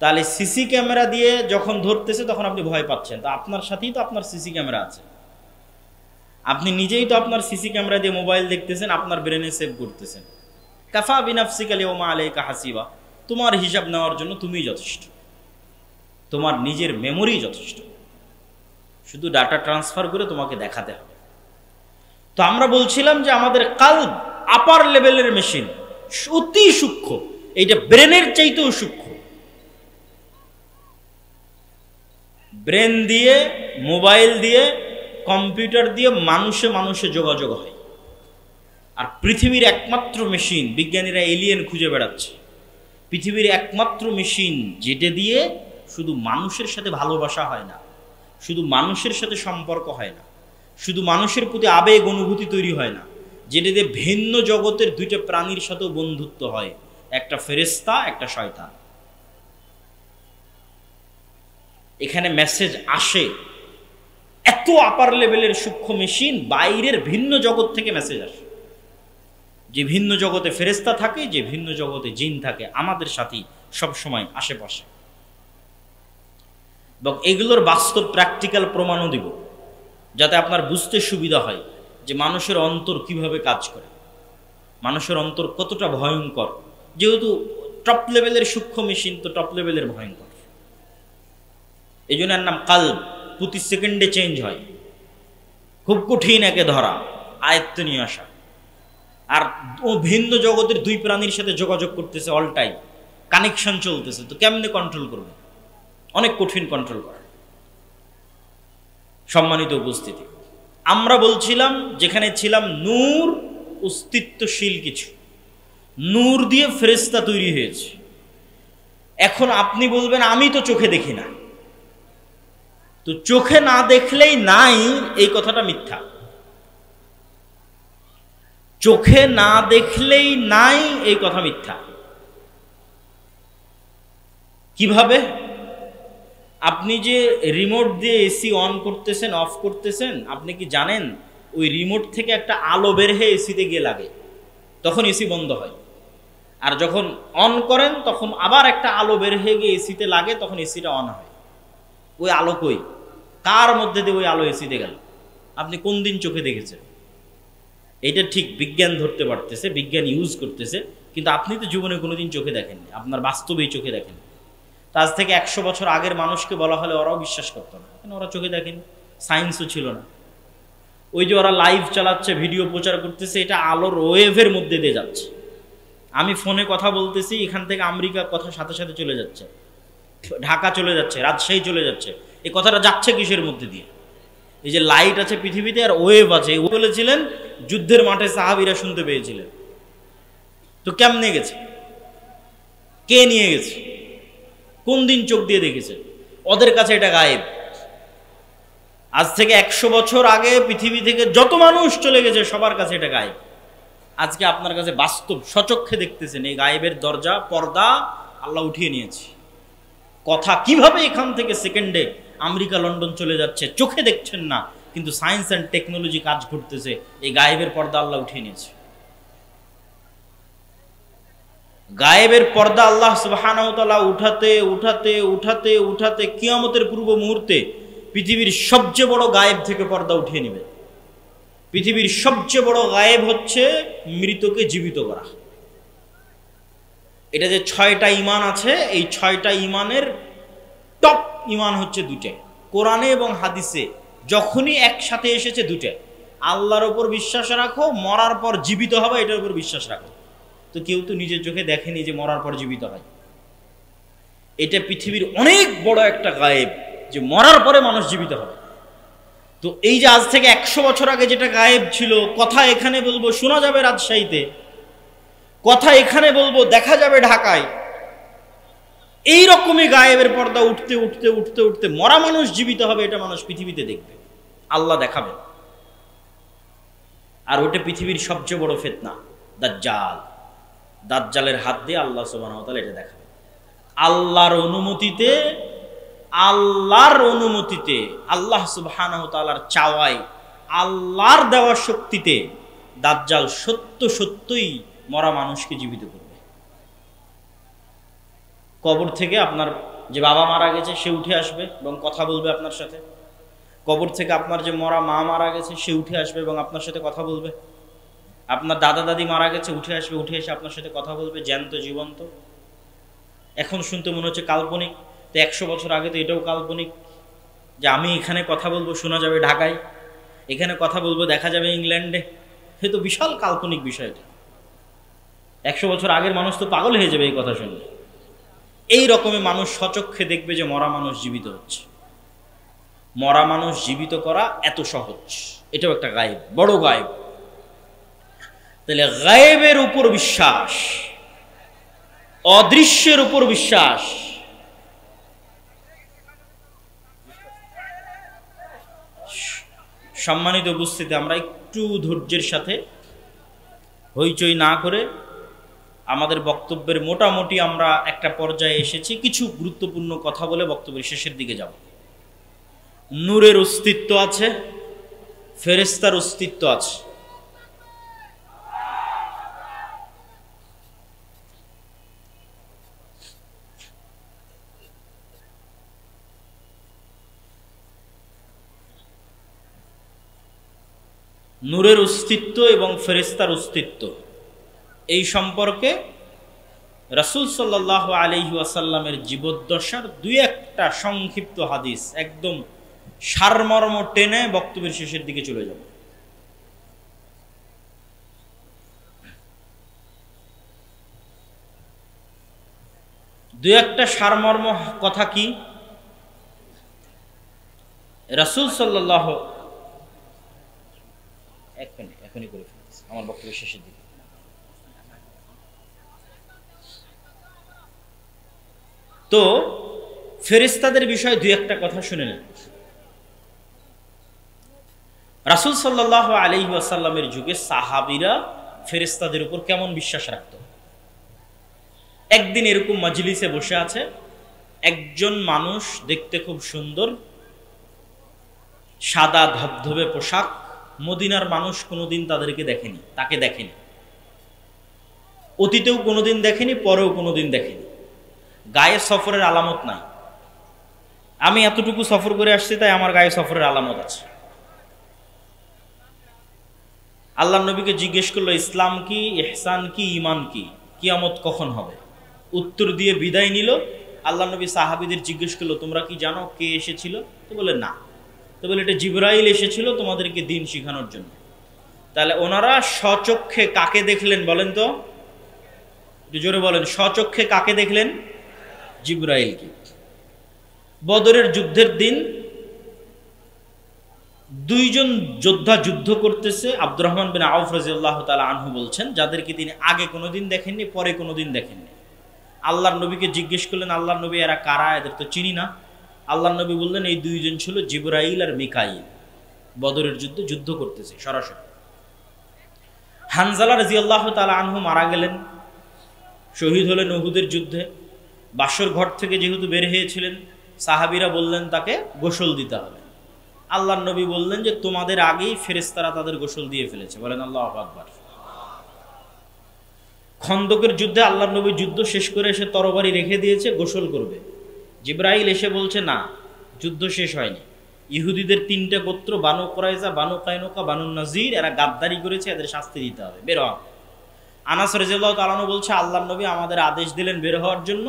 তাহলে সিসি ক্যামেরা দিয়ে যখন ধরতেছে তখন আপনি ভয় পাচ্ছেন, তা আপনার সাথেই তো আপনার সিসি ক্যামেরা আছে। আপনি নিজেই তো আপনার সিসি ক্যামেরা দিয়ে মোবাইল দেখতেছেন, আপনার ব্রেনে সেভ করতেছেন। কাফা বিনাফসিকা লিয়াউমা আলাইকা হাসিবা, তোমার হিসাব নেওয়ার জন্য তুমিই যথেষ্ট, তোমার নিজের মেমোরি যথেষ্ট, শুধু ডাটা ট্রান্সফার করে তোমাকে দেখাতে হবে। তো আমরা বলছিলাম যে আমাদের কালব আপার লেভেলের মেশিন, অতি সূক্ষ্ম, এইটা ব্রেনের চাইতেও সূক্ষ্ম। ব্রেন দিয়ে, মোবাইল দিয়ে, কম্পিউটার দিয়ে মানুষে মানুষে যোগাযোগ হয়। আর পৃথিবীর একমাত্র মেশিন, বিজ্ঞানীরা এলিয়েন খুঁজে বেড়াচ্ছে, পৃথিবীর একমাত্র মেশিন যেটা দিয়ে শুধু মানুষের সাথে ভালোবাসা হয় না, শুধু মানুষের সাথে সম্পর্ক হয় না, শুধু মানুষের প্রতি আবেগ অনুভূতি তৈরি হয় না, যেটা দিয়ে ভিন্ন জগতের দুইটা প্রাণীর সাথেও বন্ধুত্ব হয়, একটা ফেরেশতা, একটা শয়তান। এখানে মেসেজ আসে, এত আপার লেভেলের সূক্ষ্ম মেশিন, বাইরের ভিন্ন জগৎ থেকে মেসেজ আসে। যে ভিন্ন জগতে ফেরেশতা থাকে, যে ভিন্ন জগতে জিন থাকে, আমাদের সাথেই সবসময় আশেপাশে। এবং এগুলোর বাস্তব প্র্যাকটিক্যাল প্রমাণও দিব, যাতে আপনার বুঝতে সুবিধা হয় যে মানুষের অন্তর কিভাবে কাজ করে, মানুষের অন্তর কতটা ভয়ঙ্কর। যেহেতু টপ লেভেলের সূক্ষ্ম মেশিন, তো টপ লেভেলের ভয়ঙ্কর। এই জন্য এর নাম কালব। প্রতি সেকেন্ডে চেঞ্জ হয়, খুব কঠিন একে ধরা, আয়ত্ত নিয়ে আসা। আর ও ভিন্ন জগতের দুই প্রাণীর সাথে যোগাযোগ করতেছে, অল টাইম কানেকশন চলতেছে, তো কেমনে কন্ট্রোল করবে? অনেক কঠিন কন্ট্রোল করা। সম্মানিত উপস্থিতি, আমরা বলছিলাম যেখানে ছিলাম নূর অস্তিত্বশীল কিছু, নূর দিয়ে ফেরেশতা তৈরি হয়েছে। এখন আপনি বলবেন আমি তো চোখে দেখি না, তো চোখে না দেখলেই নাই, এই কথাটা মিথ্যা। চোখে না দেখলেই নাই এই কথা মিথ্যা। কিভাবে? আপনি যে রিমোট দিয়ে এসি অন করতেছেন, অফ করতেছেন, আপনি কি জানেন ওই রিমোট থেকে একটা আলো বের হয়ে এসিতে গিয়ে লাগে, তখন এসি বন্ধ হয়। আর যখন অন করেন তখন আবার একটা আলো বের হয়ে গিয়ে এসিতে লাগে, তখন এসিটা অন হয়। ওই আলো কই? কার মধ্যে দিয়ে ওই আলো এসিতে গেল? আপনি কোন দিন চোখে দেখেছেন? এটা ঠিক বিজ্ঞান ধরতে পারতেছে, বিজ্ঞান ইউজ করতেছে, কিন্তু আপনি তো জীবনে কোনোদিন চোখে দেখেননি, আপনার বাস্তবেই চোখে দেখেন। তা আজ থেকে 100 বছর আগের মানুষকে বলা হলে ওরাও বিশ্বাস করতো না, কেন? ওরা চোখে দেখেনি, সায়েন্সও ছিল না। ওই যে ওরা লাইভ চালাচ্ছে, ভিডিও প্রচার করতেছে, এটা আলোর ওয়েভের মধ্যে দিয়ে যাচ্ছে। আমি ফোনে কথা বলতেছি, এখান থেকে আমেরিকা কথা সাথে সাথে চলে যাচ্ছে, ঢাকা চলে যাচ্ছে, রাজশাহী চলে যাচ্ছে। এই কথাটা যাচ্ছে কিসের মধ্যে দিয়ে? এই যে লাইট আছে পৃথিবীতে আর ওয়েভ আছে, বলেছিলেন যুদ্ধের মাঠে সাহাবীরা শুনতে পেয়েছিলেন। তো কেমনে গেছে? কে নিয়ে গেছে? কোন দিন চোখ দিয়ে দেখেছে? ওদের কাছে এটা গায়েব। আজ থেকে 100 বছর আগে পৃথিবী থেকে যত মানুষ চলে গেছে, সবার কাছে এটা গায়েব। আজকে আপনার কাছে বাস্তব সচক্ষে দেখতেছেন, এই গায়েবের দরজা, পর্দা আল্লাহ উঠিয়ে নিয়েছে। কথা কিভাবে এখান থেকে সেকেন্ডে আমেরিকা, লন্ডন চলে যাচ্ছে, চোখে দেখছেন না, কিন্তু সায়েন্স অ্যান্ড টেকনোলজি কাজ করতেছে, এই গায়েবের পর্দা আল্লাহ উঠিয়ে নিয়েছে। গায়েবের পর্দা আল্লাহ সুবহানাহু ওয়া তাআলা উঠাতে উঠাতে উঠাতে উঠাতে কিয়ামতের পূর্ব মুহূর্তে পৃথিবীর সবচেয়ে বড় গায়েব থেকে পর্দা উঠিয়ে নেবে। পৃথিবীর সবচেয়ে বড় গায়েব হচ্ছে মৃতকে জীবিত করা। এটা যে 6টা ঈমান আছে, এই 6টা ঈমানের টপ ঈমান হচ্ছে দুটো, কোরআনে এবং হাদিসে যখনই একসাথে এসেছে দুটো। আল্লাহর উপর বিশ্বাস রাখো, মরার পর জীবিত হবে, এটার উপর বিশ্বাস রাখো। তো কেউ তো নিজের চোখে দেখেনি যে মরার পর জীবিত হয়। এটা পৃথিবীর অনেক বড় একটা গায়েব, যে মরার পরে মানুষ জীবিত হবে। তো এই যে আজ থেকে 100 বছর আগে যেটা গায়েব ছিল, কথা এখানে বলবো শোনা যাবে রাজশাহীতে, কথা এখানে বলবো দেখা যাবে ঢাকায়, এইরকমই গায়েবের পর্দা উঠতে উঠতে উঠতে উঠতে মরা মানুষ জীবিত হবে, এটা মানুষ পৃথিবীতে দেখবে, আল্লাহ দেখাবে। আর ওটা পৃথিবীর সবচেয়ে বড় ফিতনা, দাজ্জাল। দাজ্জালের হাত দিয়ে আল্লাহ সুবহানাহু ওয়া তাআলা এটা দেখাবে। আল্লাহর অনুমতিতে, আল্লাহর অনুমতিতে, আল্লাহ সুবহানাহু ওয়া তাআলার চাওয়ায়, আল্লাহর দেওয়া শক্তিতে দাজ্জাল সত্যই মরা মানুষকে জীবিত করবে। কবর থেকে আপনার যে বাবা মারা গেছে সে উঠে আসবে এবং কথা বলবে আপনার সাথে। কবর থেকে আপনার যে মরা মা মারা গেছে সে উঠে আসবে এবং আপনার সাথে কথা বলবে। আপনার দাদা দাদি মারা গেছে, উঠে আসবে, উঠে এসে আপনার সাথে কথা বলবে, জ্যান্ত জীবন্ত। এখন শুনতে মনে হচ্ছে কাল্পনিক, তো 100 বছর আগে তো এটাও কাল্পনিক, যে আমি এখানে কথা বলবো শোনা যাবে ঢাকায়, এখানে কথা বলবো দেখা যাবে ইংল্যান্ডে। এ তো বিশাল কাল্পনিক বিষয় এটা। 100 বছর আগের মানুষ তো পাগল হয়ে যাবে এই কথা শুনলে। এই রকমের মানুষ সচক্ষে দেখবে যে মরা মানুষ জীবিত হচ্ছে। মরা মানুষ জীবিত করা এত সহজ, এটাও একটা গায়েব, বড় গায়েব। তাহলে গায়েবের উপর বিশ্বাস, অদৃশ্যের উপর বিশ্বাস, সম্মানিত উপস্থিতি, আমরা একটু ধৈর্যের সাথে হইচই না করে আমাদের বক্তব্যের মোটামুটি আমরা একটা পর্যায়ে এসেছি। কিছু গুরুত্বপূর্ণ কথা বলে বক্তব্যের শেষের দিকে যাব। নূরের অস্তিত্ব আছে, ফেরেশতার অস্তিত্ব আছে। নূরের অস্তিত্ব এবং ফেরেশতার অস্তিত্ব, এই সম্পর্কে রাসূল সাল্লাল্লাহু আলাইহি ওয়াসাল্লামের জীবদ্দশার দুই একটা সংক্ষিপ্ত হাদিস, একদম সারমর্ম টেনে বক্তব্যের শেষের দিকে চলে যাব। দুই একটা সারমর্ম কথা কি? রাসূল সাল্লাল্লাহু, এখনই করে ফেলছি আমার বক্তব্যের শেষের দিকে। তো ফেরেশতাদের বিষয়ে দুই একটা কথা শুনে নেন। রাসূল সাল্লাল্লাহু আলাইহি ওয়াসাল্লামের যুগে সাহাবীরা ফেরেশতাদের উপর কেমন বিশ্বাস রাখত। একদিন এরকম মজলিসে বসে আছে একজন মানুষ, দেখতে খুব সুন্দর, সাদা ধবধবে পোশাক। মদিনার মানুষ কোনোদিন তাদেরকে দেখেনি, তাকে দেখেনি, অতীতেও কোনোদিন দেখেনি, পরেও কোনোদিন দেখেনি। গায়ে সফরের আলামত নাই। আমি এতটুকু সফর করে আসছি, তাই আমার গায়ে সফরের আলামত আছে। আল্লাহ নবীকে জিজ্ঞেস করলো, ইসলাম কি, ইহসান কি, ঈমান কি, কিয়ামত কখন হবে? উত্তর দিয়ে বিদায় নিল। আল্লাহ নবী সাহাবীদের জিজ্ঞেস করলো, তোমরা কি জানো কে এসেছিল? তো বলে না। তো বলে, এটা জিবরাইল এসেছিল তোমাদেরকে দিন শিখানোর জন্য। তাহলে ওনারা স্বচক্ষে কাকে দেখলেন বলেন তো? একটু জোরে বলেন, স্বচক্ষে কাকে দেখলেন? জিবরাইলকে। বদরের যুদ্ধের দিন দুইজন যোদ্ধা যুদ্ধ করতেছে। আব্দুর রহমান বিন আউফ রাদিয়াল্লাহু তাআলা আনহু বলছেন, যাদেরকে তিনি আগে কোনোদিন দেখেননি, পরে কোনোদিন দেখেননি। আল্লাহর নবীকে জিজ্ঞেস করলেন, আল্লাহর নবী এরা কারা? এদের তো চিনি না। আল্লাহর নবী বললেন, এই দুইজন ছিল জিবরাইল আর মিকাইল। বদরের যুদ্ধে যুদ্ধ করতেছে সরাসরি। হানজালা রাদিয়াল্লাহু তাআলা আনহু মারা গেলেন, শহীদ হলেন উহুদের যুদ্ধে। বাসর ঘর থেকে যেহেতু বের হয়েছিলেন, সাহাবীরা বললেন তাকে গোসল দিতে হবে। আল্লাহর নবী বললেন যে তোমাদের আগেই ফেরেশতারা তাদের গোসল দিয়ে ফেলেছে। বলেন আল্লাহু আকবার। খন্দকের যুদ্ধে আল্লাহর নবী যুদ্ধ শেষ করে এসে তরবারি রেখে দিয়েছে, গোসল করবে। জিবরাইল এসে বলছে না, যুদ্ধ শেষ হয়নি। ইহুদিদের 3টে গোত্র, বানু কুরাইজা, বানু কায়নুকা, বানু নাজির, এরা গাদ্দারি করেছে, এদের শাস্তি দিতে হবে, বের হও। আনাস রাদিয়াল্লাহু তাআলা আনহু বলছে, আল্লাহর নবী আমাদের আদেশ দিলেন বের হওয়ার জন্য।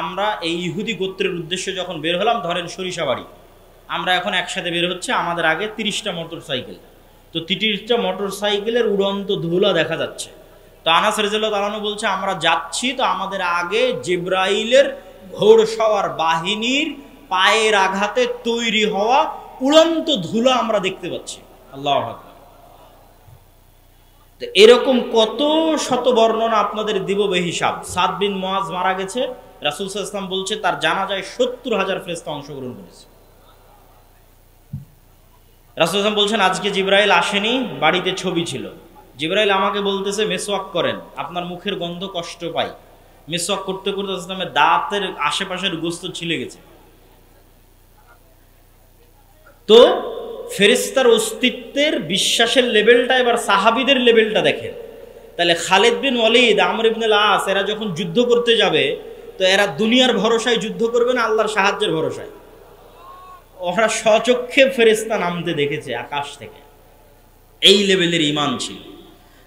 আমরা এই ইহুদি গোত্রের উদ্দেশ্যে যখন বের হলাম, ধরেন সরিষাবাড়ি, আমরা এখন একসাথে বের হচ্ছে, আমাদের আগে 30টা মোটর সাইকেল। তো 30টা মোটর সাইকেলের উড়ন্ত ধুলা দেখা যাচ্ছে। তো আনাস রাদিয়াল্লাহু তাআলা আনহু বলছে, আমরা যাচ্ছি, তো আমাদের আগে জিবরাইলের ঘোড়সওয়ার বাহিনীর পায়ের আঘাতে তৈরি হওয়া উড়ন্ত ধুলা আমরা দেখতে পাচ্ছি। আল্লাহু আকবার। তো এরকম কত শত বর্ণনা আপনাদের দিব বেহিসাব। সাদ বিন মুআজ মারা গেছে, রাসূল সাল্লাল্লাহু আলাইহি ওয়াসাল্লাম বলছে তার জানাজায় 70,000 ফেরেশতা অংশগ্রহণ করেছে। রাসূল সাল্লাল্লাহু আলাইহি ওয়াসাল্লাম বলছেন, আজকে জিবরাইল আসেনি, বাড়িতে ছবি ছিল। জিবরাইল আমাকে বলতেছে মেসওয়াক করেন, আপনার মুখের গন্ধ কষ্ট পাই। মেসওয়াক করতে করতে রাসূলের দাঁতের আশেপাশের গোশত ছিলে গেছে। তো ফেরেশতার অস্তিত্বের বিশ্বাসের লেভেলটা এবার সাহাবীদের লেভেলটা দেখেন। তাহলে খালিদ বিন ওয়ালিদ, আমর ইবনে আল-আস এরা যখন যুদ্ধ করতে যাবে, তো এরা দুনিয়ার ভরসায় যুদ্ধ করবে না, আল্লাহর সাহায্যের ভরসায়। ওরা স্বচক্ষে ফেরেশতা নামতে দেখেছে আকাশ থেকে। এই লেভেলের ঈমান ছিল।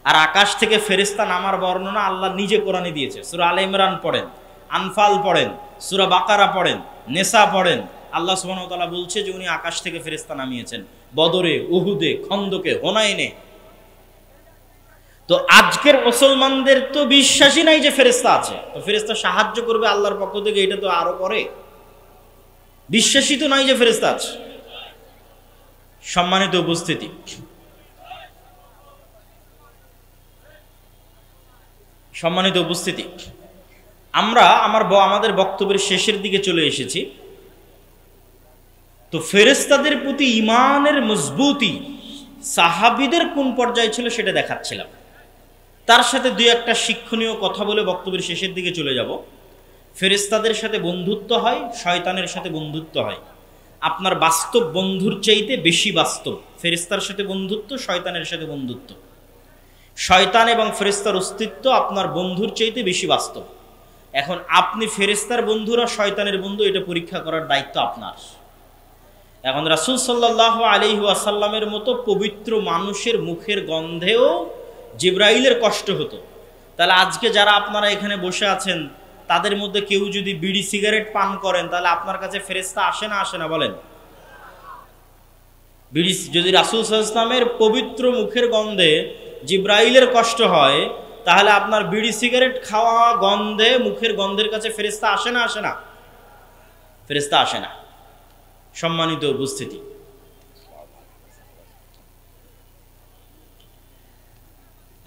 আর আকাশ থেকে ফেরেশতা নামার বর্ণনা আল্লাহ নিজে কোরআনে দিয়েছে। সূরা আলে ইমরান পড়েন, আনফাল পড়েন, সূরা বাকারা পড়েন, নেসা পড়েন। আল্লাহ সুবহানাহু ওয়া তাআলা বলছে যে উনি আকাশ থেকে ফেরেশতা নামিয়েছেন বদরে, উহুদে, খন্দকে, হুনাইনে। তো আজকের মুসলমানদের তো বিশ্বাসই নাই যে ফেরেশতা আছে, তো ফেরেশতা সাহায্য করবে আল্লাহর পক্ষ থেকে, এটা তো আরো পরে। বিশ্বাসই তো নাই যে ফেরেশতা আছে। সম্মানিত উপস্থিতি, আমরা আমাদের বক্তব্যের শেষের দিকে চলে এসেছি। তো ফেরেশতাদের প্রতি ঈমানের মজবুতি সাহাবীদের কোন পর্যায়ে ছিল সেটা দেখাচ্ছিলাম। তার সাথে দুই একটা শিক্ষণীয় কথা বলে বক্তব্যের শেষের দিকে চলে যাব। ফেরেশতাদের সাথে বন্ধুত্ব হয়, শয়তানের সাথে বন্ধুত্ব হয়। আপনার বাস্তব বন্ধুর চাইতে বেশি বাস্তব ফেরেশতার সাথে বন্ধুত্ব, শয়তানের সাথে বন্ধুত্ব। শয়তান এবং ফেরেশতার অস্তিত্ব আপনার বন্ধুর চাইতে বেশি বাস্তব। এখন আপনি ফেরেশতার বন্ধুরা শয়তানের বন্ধু, এটা পরীক্ষা করার দায়িত্ব আপনার। এখন রাসূল সাল্লাল্লাহু আলাইহি ওয়াসাল্লামের মতো পবিত্র মানুষের মুখের গন্ধেও জিবরাইলের কষ্ট হতো, তাহলে আজকে যারা আপনারা এখানে বসে আছেন তাদের মধ্যে কেউ যদি বিড়ি সিগারেট পান করেন, তাহলে আপনার কাছে ফেরেশতা আসে না আসে না বলেন? বিড়ি যদি রাসূল সাল্লাল্লাহু আলাইহি ওয়াসাল্লামের পবিত্র মুখের গন্ধে জিবরাইলের কষ্ট হয়, তাহলে আপনার বিড়ি সিগারেট খাওয়া গন্ধে মুখের গন্ধের কাছে ফেরেশতা আসে না আসে না? ফেরেশতা আসে না। সম্মানিত উপস্থিতি,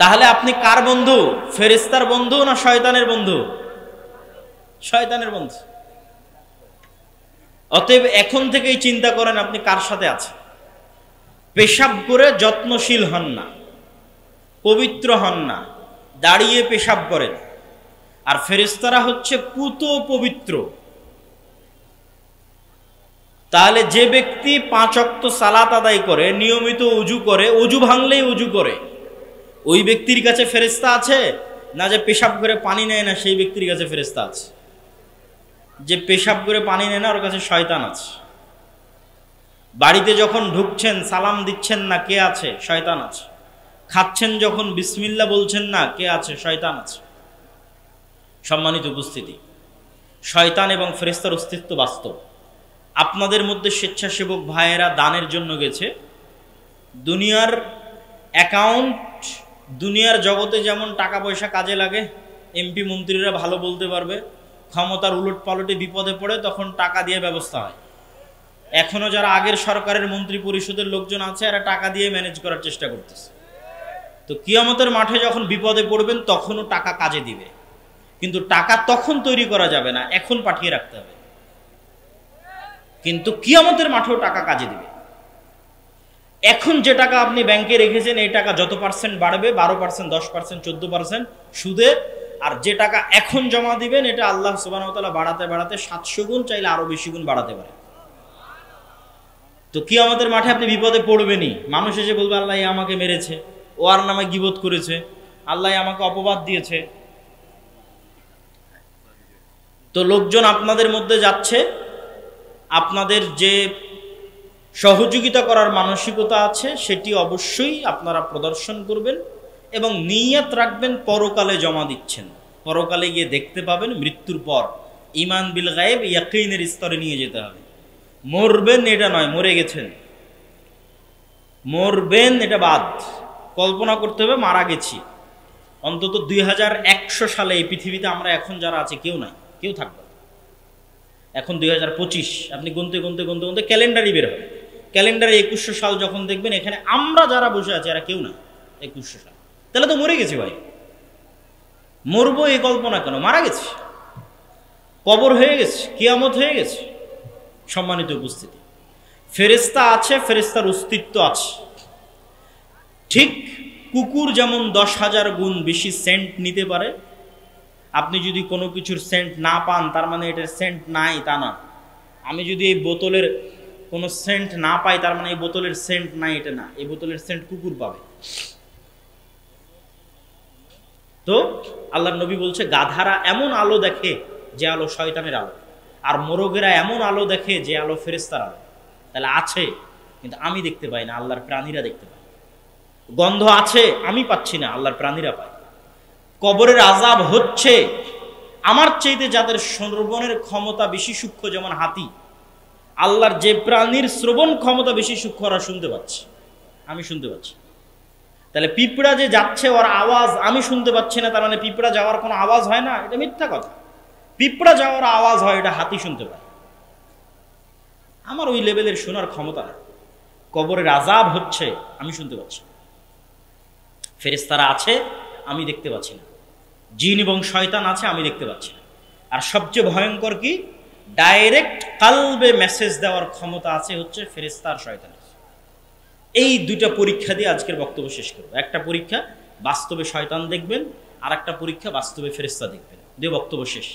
তাহলে আপনি কার বন্ধু? ফেরেশতার বন্ধু না শয়তানের বন্ধু? শয়তানের বন্ধু। অতএব এখন থেকেই চিন্তা করেন আপনি কার সাথে আছেন। পেশাব করে যত্নশীল হন না, পবিত্র হন না, দাঁড়িয়ে পেশাব করেন। আর ফেরেশতারা হচ্ছে পুত পবিত্র। তাহলে যে ব্যক্তি 5 ওয়াক্ত সালাত আদায় করে, নিয়মিত ওযু করে, ওযু ভাঙলেই ওযু করে, ওই ব্যক্তির কাছে ফেরেশতা আছে না? যে পেশাব করে পানি নেয় না সেই ব্যক্তির কাছে ফেরেশতা আছে। যে পেশাব করে পানি নেয় না ওর কাছে শয়তান আছে। বাড়িতে যখন ঢুকছেন সালাম দিচ্ছেন না, কে আছে? শয়তান আছে। খাচ্ছেন যখন বিসমিল্লাহ বলছেন না, কে আছে? শয়তান আছে। সম্মানিত উপস্থিতি, শয়তান এবং ফেরেশতার অস্তিত্ব বাস্তব। আপনাদের মধ্যে স্বেচ্ছাসেবক ভাইয়েরা দানের জন্য গেছে। দুনিয়ার অ্যাকাউন্ট, দুনিয়ার জগতে যেমন টাকা পয়সা কাজে লাগে, এমপি মন্ত্রীরা ভালো বলতে পারবে, ক্ষমতার উলট পালটে বিপদে পড়ে তখন টাকা দিয়ে ব্যবস্থা হয়। এখনো যারা আগের সরকারের মন্ত্রী পরিষদের লোকজন আছে এরা টাকা দিয়ে ম্যানেজ করার চেষ্টা করতেছে। তো কিয়ামতের মাঠে যখন বিপদে পড়বেন তখনও টাকা কাজে দিবে, কিন্তু টাকা তখন তৈরি করা যাবে না, এখন পাঠিয়ে রাখতে হবে। কিন্তু কিয়ামতের মাঠেও টাকা কাজে দিবে। এখন যে টাকা আপনি ব্যাংকে রেখেছেন এই টাকা যত পার্সেন্ট বাড়বে, 12%, 10%, 14% সুদে, আর যে টাকা এখন জমা দিবেন এটা আল্লাহ সুবহানাহু ওয়া তাআলা বাড়াতে বাড়াতে 700 গুণ, চাইলে আরো বেশি গুণ বাড়াতে পারে। তো কিয়ামতের মাঠে আপনি বিপদে পড়বেনই। মানুষ এসে বলবে আল্লাহ আমাকে মেরেছে, ও আর নামে গীবত করেছে, আল্লাহ আমাকে অপবাদ দিয়েছে। তো লোকজন আপনাদের মধ্যে যাচ্ছে, আপনাদের যে সহযোগিতা করার মানসিকতা আছে সেটি অবশ্যই আপনারা প্রদর্শন করবেন এবং নিয়ত রাখবেন পরকালে জমা দিচ্ছেন। পরকালে গিয়ে দেখতে পাবেন মৃত্যুর পর। ঈমান বিল গায়েব ইয়াকিনের স্তরে নিয়ে যেতে হবে। মরবেন এটা নয়, মরে গেছেন। মরবেন এটা বাদ, কল্পনা করতে হবে মারা গেছি। অন্তত 2100 সালে এই পৃথিবীতে আমরা এখন যারা আছি কেউ নাই, কেউ থাকবে। এখন 2025, আপনি গুনতে গুনতে গুনতে গুনতে ক্যালেন্ডারই বের হবে। ক্যালেন্ডারে 2100 সাল যখন দেখবেন এখানে আমরা যারা বসে আছি এরা কেউ না। 2100 সাল, তাহলে তো মরে গেছি ভাই। মরবো এই কল্পনা কেন? মারা গেছি, কবর হয়ে গেছে, কিয়ামত হয়ে গেছে। সম্মানিত উপস্থিতি, ফেরেশতা আছে, ফেরেশতার অস্তিত্ব আছে। ঠিক কুকুর যেমন 10,000 গুণ বেশি সেন্ট নিতে পারে, আপনি যদি কোনো কিছুর সেন্ট না পান তার মানে এটার সেন্ট নাই তা না। আমি যদি এই বোতলের কোনো সেন্ট না পাই তার মানে এই বোতলের সেন্ট নাই এটা না। এই বোতলের সেন্ট কুকুর পাবে। তো আল্লাহর নবী বলছে গাধারা এমন আলো দেখে যে আলো শয়তানের আলো, আর মোরগেরা এমন আলো দেখে যে আলো ফেরেশতার আলো। তাহলে আছে, কিন্তু আমি দেখতে পাই না, আল্লাহর প্রাণীরা দেখতে পায়। গন্ধ আছে, আমি পাচ্ছি না, আল্লাহর প্রাণীরা পায়। কবরের আযাব হচ্ছে, আমার চাইতে যাদের শ্রবণের ক্ষমতা বেশি সূক্ষ্ম, যেমন হাতি, আল্লাহর যে প্রাণীর শ্রবণ ক্ষমতা বেশি সূক্ষ্ম ওরা শুনতে পাচ্ছে, আমি শুনতে পাচ্ছি। তাহলে পিঁপড়া যে যাচ্ছে ওর আওয়াজ আমি শুনতে পাচ্ছি না, তার মানে পিঁপড়া যাওয়ার কোনো আওয়াজ হয় না? এটা মিথ্যা কথা। পিঁপড়া যাওয়ার আওয়াজ হয়, এটা হাতি শুনতে পায়। আমার ওই লেভেলের শোনার ক্ষমতা নেই। কবরের আযাব হচ্ছে, আমি শুনতে পাচ্ছি। ফেরেশতারা আছে, আমি দেখতে পাচ্ছি না। জিন এবং শয়তান আছে, আমি দেখতে পাচ্ছি না। আর সবচেয়ে ভয়ঙ্কর কি, ডাইরেক্ট কালবে মেসেজ দেওয়ার ক্ষমতা আছে হচ্ছে ফেরেশতা আর শয়তানের। এই দুইটা পরীক্ষা দিয়ে আজকের বক্তব্য শেষ করব। একটা পরীক্ষা বাস্তবে শয়তান দেখবেন, আর একটা পরীক্ষা বাস্তবে ফেরেশতা দেখবেন, দিয়ে বক্তব্য শেষ।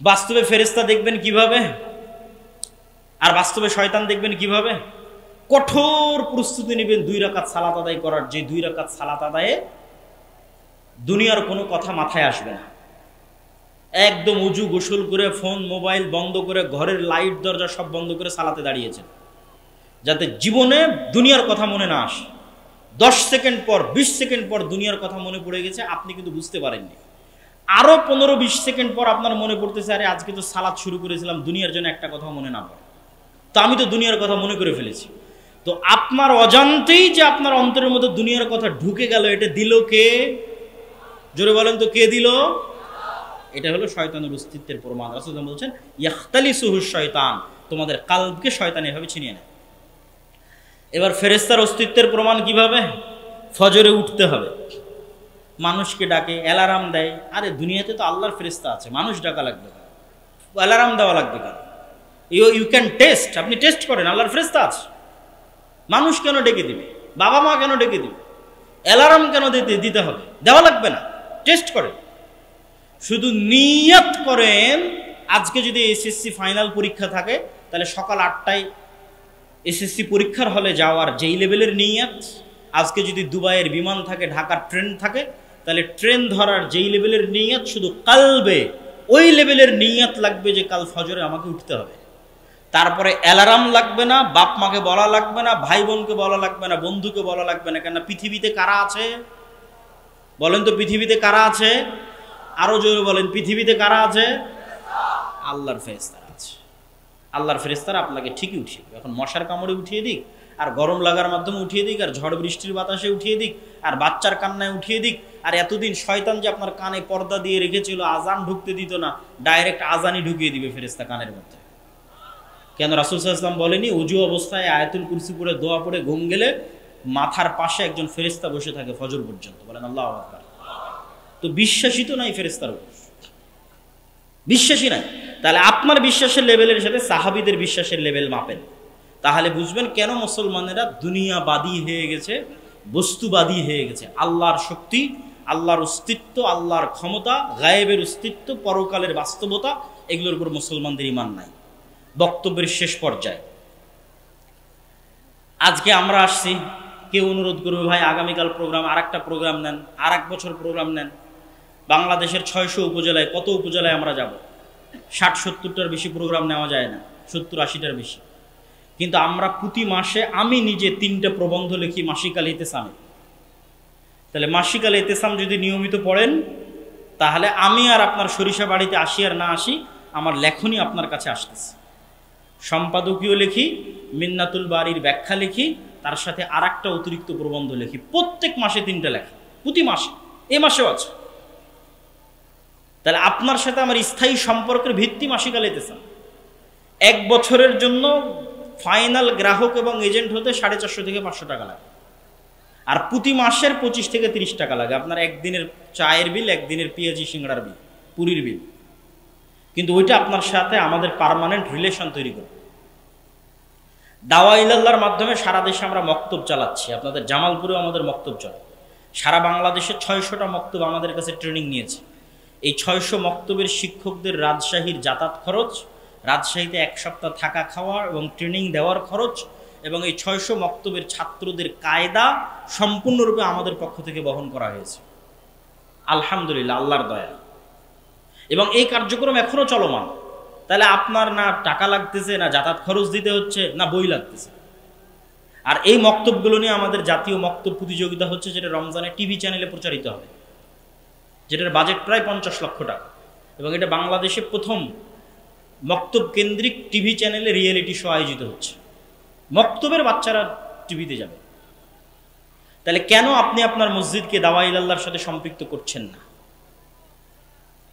বাস্তবে ফেরেশতা দেখবেন কিভাবে, আর বাস্তবে শয়তান দেখবেন কিভাবে? কঠোর প্রস্তুতি নেবেন 2 রাকাত সালাত আদায় করার, যে 2 রাকাত সালাত আদায়ে দুনিয়ার কোনো কথা মাথায় আসবে না। একদম উজু গোসল করে, ফোন মোবাইল বন্ধ করে, ঘরের লাইট দরজা সব বন্ধ করে সালাতে দাঁড়িয়েছেন, যাতে জীবনে দুনিয়ার কথা মনে না আসে। 10 সেকেন্ড পর 20 সেকেন্ড পর দুনিয়ার কথা মনে পড়ে গেছে, আপনি কিন্তু বুঝতে পারেননি। আরো 15-20 সেকেন্ড পর আপনার মনে পড়তেছে, আরে আজকে তো সালাত শুরু করেছিলাম, দুনিয়ার জন্য একটা কথা মনে না পড়ে, তো আমি তো দুনিয়ার কথা মনে করে ফেলেছি। তো আপনার অজান্তেই যে আপনার অন্তরের মধ্যে দুনিয়ার কথা ঢুকে গেল, এটা দিল কে? জোরে বলেন তো, কে দিল? এটা হলো শয়তানের অস্তিত্বের প্রমাণ। রাসূল বলছেন ইয়াখতালিসুহু শয়তান, তোমাদের কালবকে শয়তান এভাবে ছিনিয়ে নেয়। এবার ফেরেশতার অস্তিত্বের প্রমাণ কিভাবে? ফজরে উঠতে হবে, মানুষকে ডাকে, অ্যালার্ম দেয়। আরে দুনিয়াতে তো আল্লাহর ফেরেশতা আছে, মানুষ ডাকা লাগবে কেন? অ্যালার্ম দেওয়া লাগবে কেন? ইউ ক্যান টেস্ট, আপনি টেস্ট করেন, আল্লাহর ফেরেশতা আছে। মানুষ কেন ডেকে দিবে? বাবা মা কেন ডেকে দিবে? অ্যালার্ম কেন দিতে হবে? দেওয়া লাগবে না, টেস্ট করেন। শুধু নিয়ত করেন, আজকে যদি এসএসসি ফাইনাল পরীক্ষা থাকে, তাহলে সকাল 8টায় এসএসসি পরীক্ষার হলে যাওয়ার যেই লেভেলের নিয়ত, আজকে যদি দুবাইয়ের বিমান থাকে, ঢাকার ট্রেন থাকে, তাহলে ট্রেন ধরার যেই লেভেলের নিয়ত, শুধু কালবে ওই লেভেলের নিয়ত লাগবে যে কাল ফজরে আমাকে উঠতে হবে। তারপরে অ্যালার্ম লাগবে না, বাপ মাকে বলা লাগবে না, ভাই বোনকে বলা লাগবে না, বন্ধুকে বলা লাগবে না। কেন? পৃথিবীতে কারা আছে বলেন তো? পৃথিবীতে কারা আছে? আরো জোরে বলেন, পৃথিবীতে কারা আছে? আল্লাহর ফেরেশতারা আছে। আল্লাহর ফেরেশতারা আপনাকে ঠিকই উঠিয়ে দিবে। এখন মশার কামড়ে উঠিয়ে দিক, আর গরম লাগার মাধ্যমে উঠিয়ে দিক, আর ঝড় বৃষ্টির বাতাসে উঠিয়ে দিক, আর বাচ্চার কান্নায় উঠিয়ে দিক, আর এতদিন শয়তান যে আপনার কানে পর্দা দিয়ে রেখেছিল, আজান ঢুকতে দিত না, ডাইরেক্ট আজানই ঢুকিয়ে দিবে ফেরেশতা কানের মধ্যে। কেন? রাসূল সাল্লাল্লাহু আলাইহি ওয়াসাল্লাম বলেনি, উজু অবস্থায় আয়াতুল কুরসি পড়ে দোয়া পড়ে ঘুম গেলে মাথার পাশে একজন ফেরেশতা বসে থাকে ফজর পর্যন্ত। বলেন আল্লাহু আকবার। তো বিশ্বাসী তো নাই ফেরেশতার উপর, বিশ্বাসী নাই। তাহলে আপনার বিশ্বাসের লেভেলের সাথে সাহাবীদের বিশ্বাসের লেভেল মাপেন, তাহলে বুঝবেন কেন মুসলমানেরা দুনিয়াবাদী হয়ে গেছে, বস্তুবাদী হয়ে গেছে। আল্লাহর শক্তি, আল্লাহর অস্তিত্ব, আল্লাহর ক্ষমতা, গায়েবের অস্তিত্ব, পরকালের বাস্তবতা, এগুলোর উপর মুসলমানদের ঈমান নাই। বক্তব্যের শেষ পর্যায়ে আজকে আমরা আসছি, কেউ অনুরোধ করবে ভাই আগামীকাল প্রোগ্রাম, আর একটা প্রোগ্রাম নেন, আর এক বছর প্রোগ্রাম নেন। বাংলাদেশের 600 উপজেলায়, কত উপজেলায় আমরা যাব? 60-70টার বেশি প্রোগ্রাম নেওয়া যায় না, 70-80টার বেশি। কিন্তু আমরা প্রতি মাসে, আমি নিজে 3টে প্রবন্ধ লিখি মাসিক আল ইতিসামে। তাহলে মাসিক আল ইতিসাম যদি নিয়মিত পড়েন, তাহলে আমি আর আপনার সরিষা বাড়িতে আসি আর না আসি, আমার লেখনী আপনার কাছে আসতেছে। সম্পাদকীয় লিখি, মিন্নাতুল বাড়ির ব্যাখ্যা লিখি, তার সাথে আর একটা অতিরিক্ত প্রবন্ধ লিখি। প্রত্যেক মাসে 3টে লেখা, প্রতি মাসে, এ মাসেও আছে। তাহলে আপনার সাথে আমার স্থায়ী সম্পর্কের ভিত্তি মাসিক আল ইতিসাম। 1 বছরের জন্য ফাইনাল গ্রাহক এবং এজেন্ট হতে 450 থেকে 500 টাকা লাগে, আর প্রতি মাসের 25 থেকে 30 টাকা লাগে। আপনার একদিনের চায়ের বিল, একদিনের পেঁয়াজি সিংড়ার বিল, পুরীর বিল। কিন্তু ওইটা আপনার সাথে আমাদের পার্মানেন্ট রিলেশন তৈরি করে। দাওয়া ইলাল্লাহর মাধ্যমে সারা দেশে আমরা মক্তব চালাচ্ছি। আপনাদের জামালপুরেও আমাদের মক্তব চলে। সারা বাংলাদেশে 600টা মক্তব আমাদের কাছে ট্রেনিং নিয়েছে। এই 600 মক্তবের শিক্ষকদের রাজশাহীর যাতায়াত খরচ, রাজশাহীতে 1 সপ্তাহ থাকা খাওয়া এবং ট্রেনিং দেওয়ার খরচ, এবং এই 600 মক্তবের ছাত্রদের কায়দা সম্পূর্ণরূপে আমাদের পক্ষ থেকে বহন করা হয়েছে, আলহামদুলিল্লাহ, আল্লাহর দয়া। এবং এই কার্যক্রম এখনো চলমান। তাহলে আপনার না টাকা লাগতেছে, না যাতায়াত খরচ দিতে হচ্ছে, না বই লাগতেছে। আর এই মক্তবগুলো নিয়ে আমাদের জাতীয় মক্তব প্রতিযোগিতা হচ্ছে, যেটা রমজানে টিভি চ্যানেলে প্রচারিত হবে, যেটার বাজেট প্রায় 50 লক্ষ টাকা। এবং এটা বাংলাদেশে প্রথম মক্তব কেন্দ্রিক টিভি চ্যানেলে রিয়েলিটি শো আয়োজিত হচ্ছে। মক্তবের বাচ্চারা টিভিতে যাবে। তাহলে কেন আপনি আপনার মসজিদকে দাওয়া ইলাল্লাহর সাথে সম্পৃক্ত করছেন না?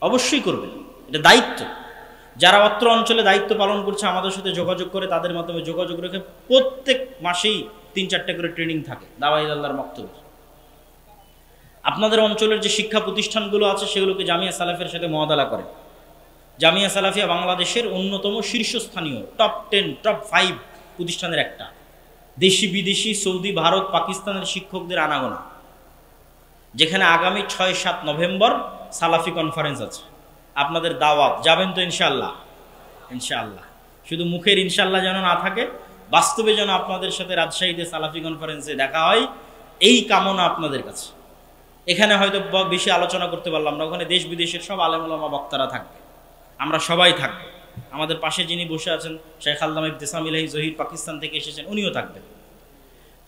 অবশ্যই করবেন, এটা দায়িত্ব। যারা অত্র অঞ্চলে দায়িত্ব পালন করছে আমাদের সাথে যোগাযোগ করে, তাদের মাধ্যমে যোগাযোগ রেখে প্রত্যেক মাসেই 3-4টা করে ট্রেনিং থাকে দাওয়া ইলাল্লাহর বক্তব্য। আপনাদের অঞ্চলের যে শিক্ষা প্রতিষ্ঠানগুলো আছে সেগুলোকে জামিয়া সালাফের সাথে মুআদালা করে। জামিয়া সালাফিয়া বাংলাদেশের অন্যতম শীর্ষস্থানীয় টপ 10 টপ 5 প্রতিষ্ঠানের একটা। দেশি বিদেশি, সৌদি, ভারত, পাকিস্তানের শিক্ষকদের আনাগোনা, যেখানে আগামী 6-7 নভেম্বর সালাফি কনফারেন্স আছে। আপনাদের দাওয়াত, যাবেন তো ইনশাআল্লাহ? ইনশাআল্লাহ। শুধু মুখের ইনশাআল্লাহ যেন না থাকে, বাস্তবে যেন আপনাদের সাথে রাজশাহীতে সালাফি কনফারেন্সে দেখা হয়, এই কামনা আপনাদের কাছে। এখানে হয়তো বেশি আলোচনা করতে পারলাম না, ওখানে দেশ বিদেশের সব আলেম ওলামা বক্তারা থাকবে, আমরা সবাই থাকবো। আমাদের পাশে যিনি বসে আছেন শেখ আল্লামা ইবতিসাম ইলাহি জহির, পাকিস্তান থেকে এসেছেন, উনিও থাকবেন।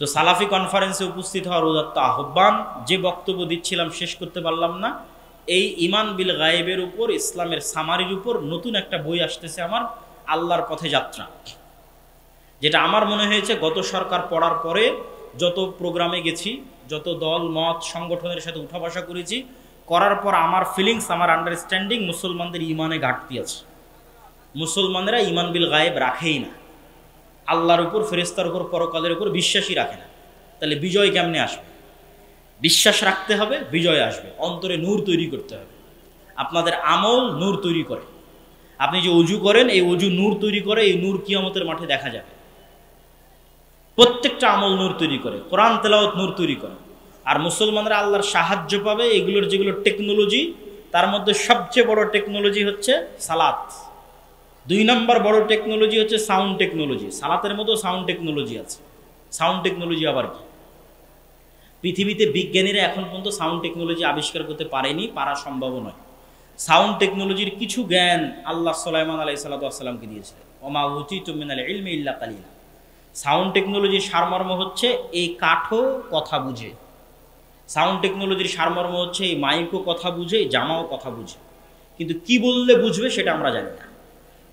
তো সালাফি কনফারেন্সে উপস্থিত হওয়ার উদাত্ত আহ্বান। যে বক্তব্য দিচ্ছিলাম শেষ করতে পারলাম না, এই ইমান বিল গায়েবের উপর, ইসলামের সামারির উপর নতুন একটা বই আসতেছে আমার, আল্লাহর পথে যাত্রা, যেটা আমার মনে হয়েছে গত সরকার পড়ার পরে যত প্রোগ্রামে গেছি, যত দল মত সংগঠনের সাথে উঠা বসা করেছি, করার পর আমার ফিলিংস, আমার আন্ডারস্ট্যান্ডিং, মুসলমানদের ইমানে ঘাটতি আছে। মুসলমানেরা ইমান বিল গায়েব রাখেই না, আল্লাহর উপর, ফেরেশতার উপর, পরকালের উপর বিশ্বাসই রাখে না। তাহলে বিজয় কেমনে আসবে? বিশ্বাস রাখতে হবে, বিজয় আসবে। অন্তরে নূর তৈরি করতে হবে। আপনাদের আমল নূর তৈরি করে। আপনি যে ওযু করেন, এই ওযু নূর তৈরি করে, এই নূর কিয়ামতের মাঠে দেখা যাবে। প্রত্যেকটা আমল নূর তৈরি করে, কোরআন তেলাওয়াত নূর তৈরি করে। আর মুসলমানরা আল্লাহর সাহায্য পাবে এগুলোর, যেগুলো টেকনোলজি, তার মধ্যে সবচেয়ে বড় টেকনোলজি হচ্ছে সালাত। 2 নম্বর বড় টেকনোলজি হচ্ছে সাউন্ড টেকনোলজি। সালাতের মতো সাউন্ড টেকনোলজি আছে। সাউন্ড টেকনোলজি আবার কি? পৃথিবীতে বিজ্ঞানীরা এখন পর্যন্ত সাউন্ড টেকনোলজি আবিষ্কার করতে পারেনি, পারা সম্ভব নয়। সাউন্ড টেকনোলজির কিছু জ্ঞান আল্লাহ সুলাইমান আলাইহিস সালামকে দিয়েছিলেন, ওমা উতিতু মিনাল ইলমি ইল্লা কালিলা। সাউন্ড টেকনোলজির সারমর্ম হচ্ছে এই কাঠও কথা বুঝে। সাউন্ড টেকনোলজির সারমর্ম হচ্ছে এই মাইকও কথা বুঝে, জামাও কথা বুঝে, কিন্তু কি বললে বুঝবে সেটা আমরা জানি না।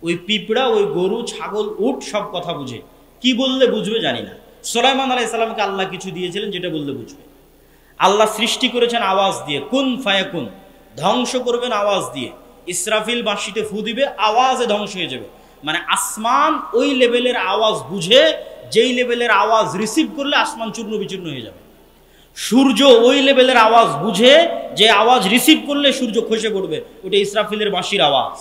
ওই পিঁপড়া, ওই গরু, ছাগল, উট সব কথা বুঝে, কি বললে বুঝবে জানি না। সুলাইমান আলাইহিস সালামকে আল্লাহ কিছু দিয়েছিলেন যেটা বললে বুঝবে। আল্লাহ সৃষ্টি করেছেন আওয়াজ দিয়ে, কুন ফায়াকুন। ধ্বংস করবেন আওয়াজ দিয়ে। ইসরাফিল বাঁশিতে ফু দিবে, আওয়াজে ধ্বংস হয়ে যাবে। মানে আসমান ওই লেভেলের আওয়াজ বুঝে, যেই লেভেলের আওয়াজ রিসিভ করলে আসমান চূর্ণ বিচূর্ণ হয়ে যাবে। সূর্য ওই লেভেলের আওয়াজ বুঝে, যে আওয়াজ রিসিভ করলে সূর্য খসে পড়বে, ওটা ইসরাফিলের বাঁশির আওয়াজ।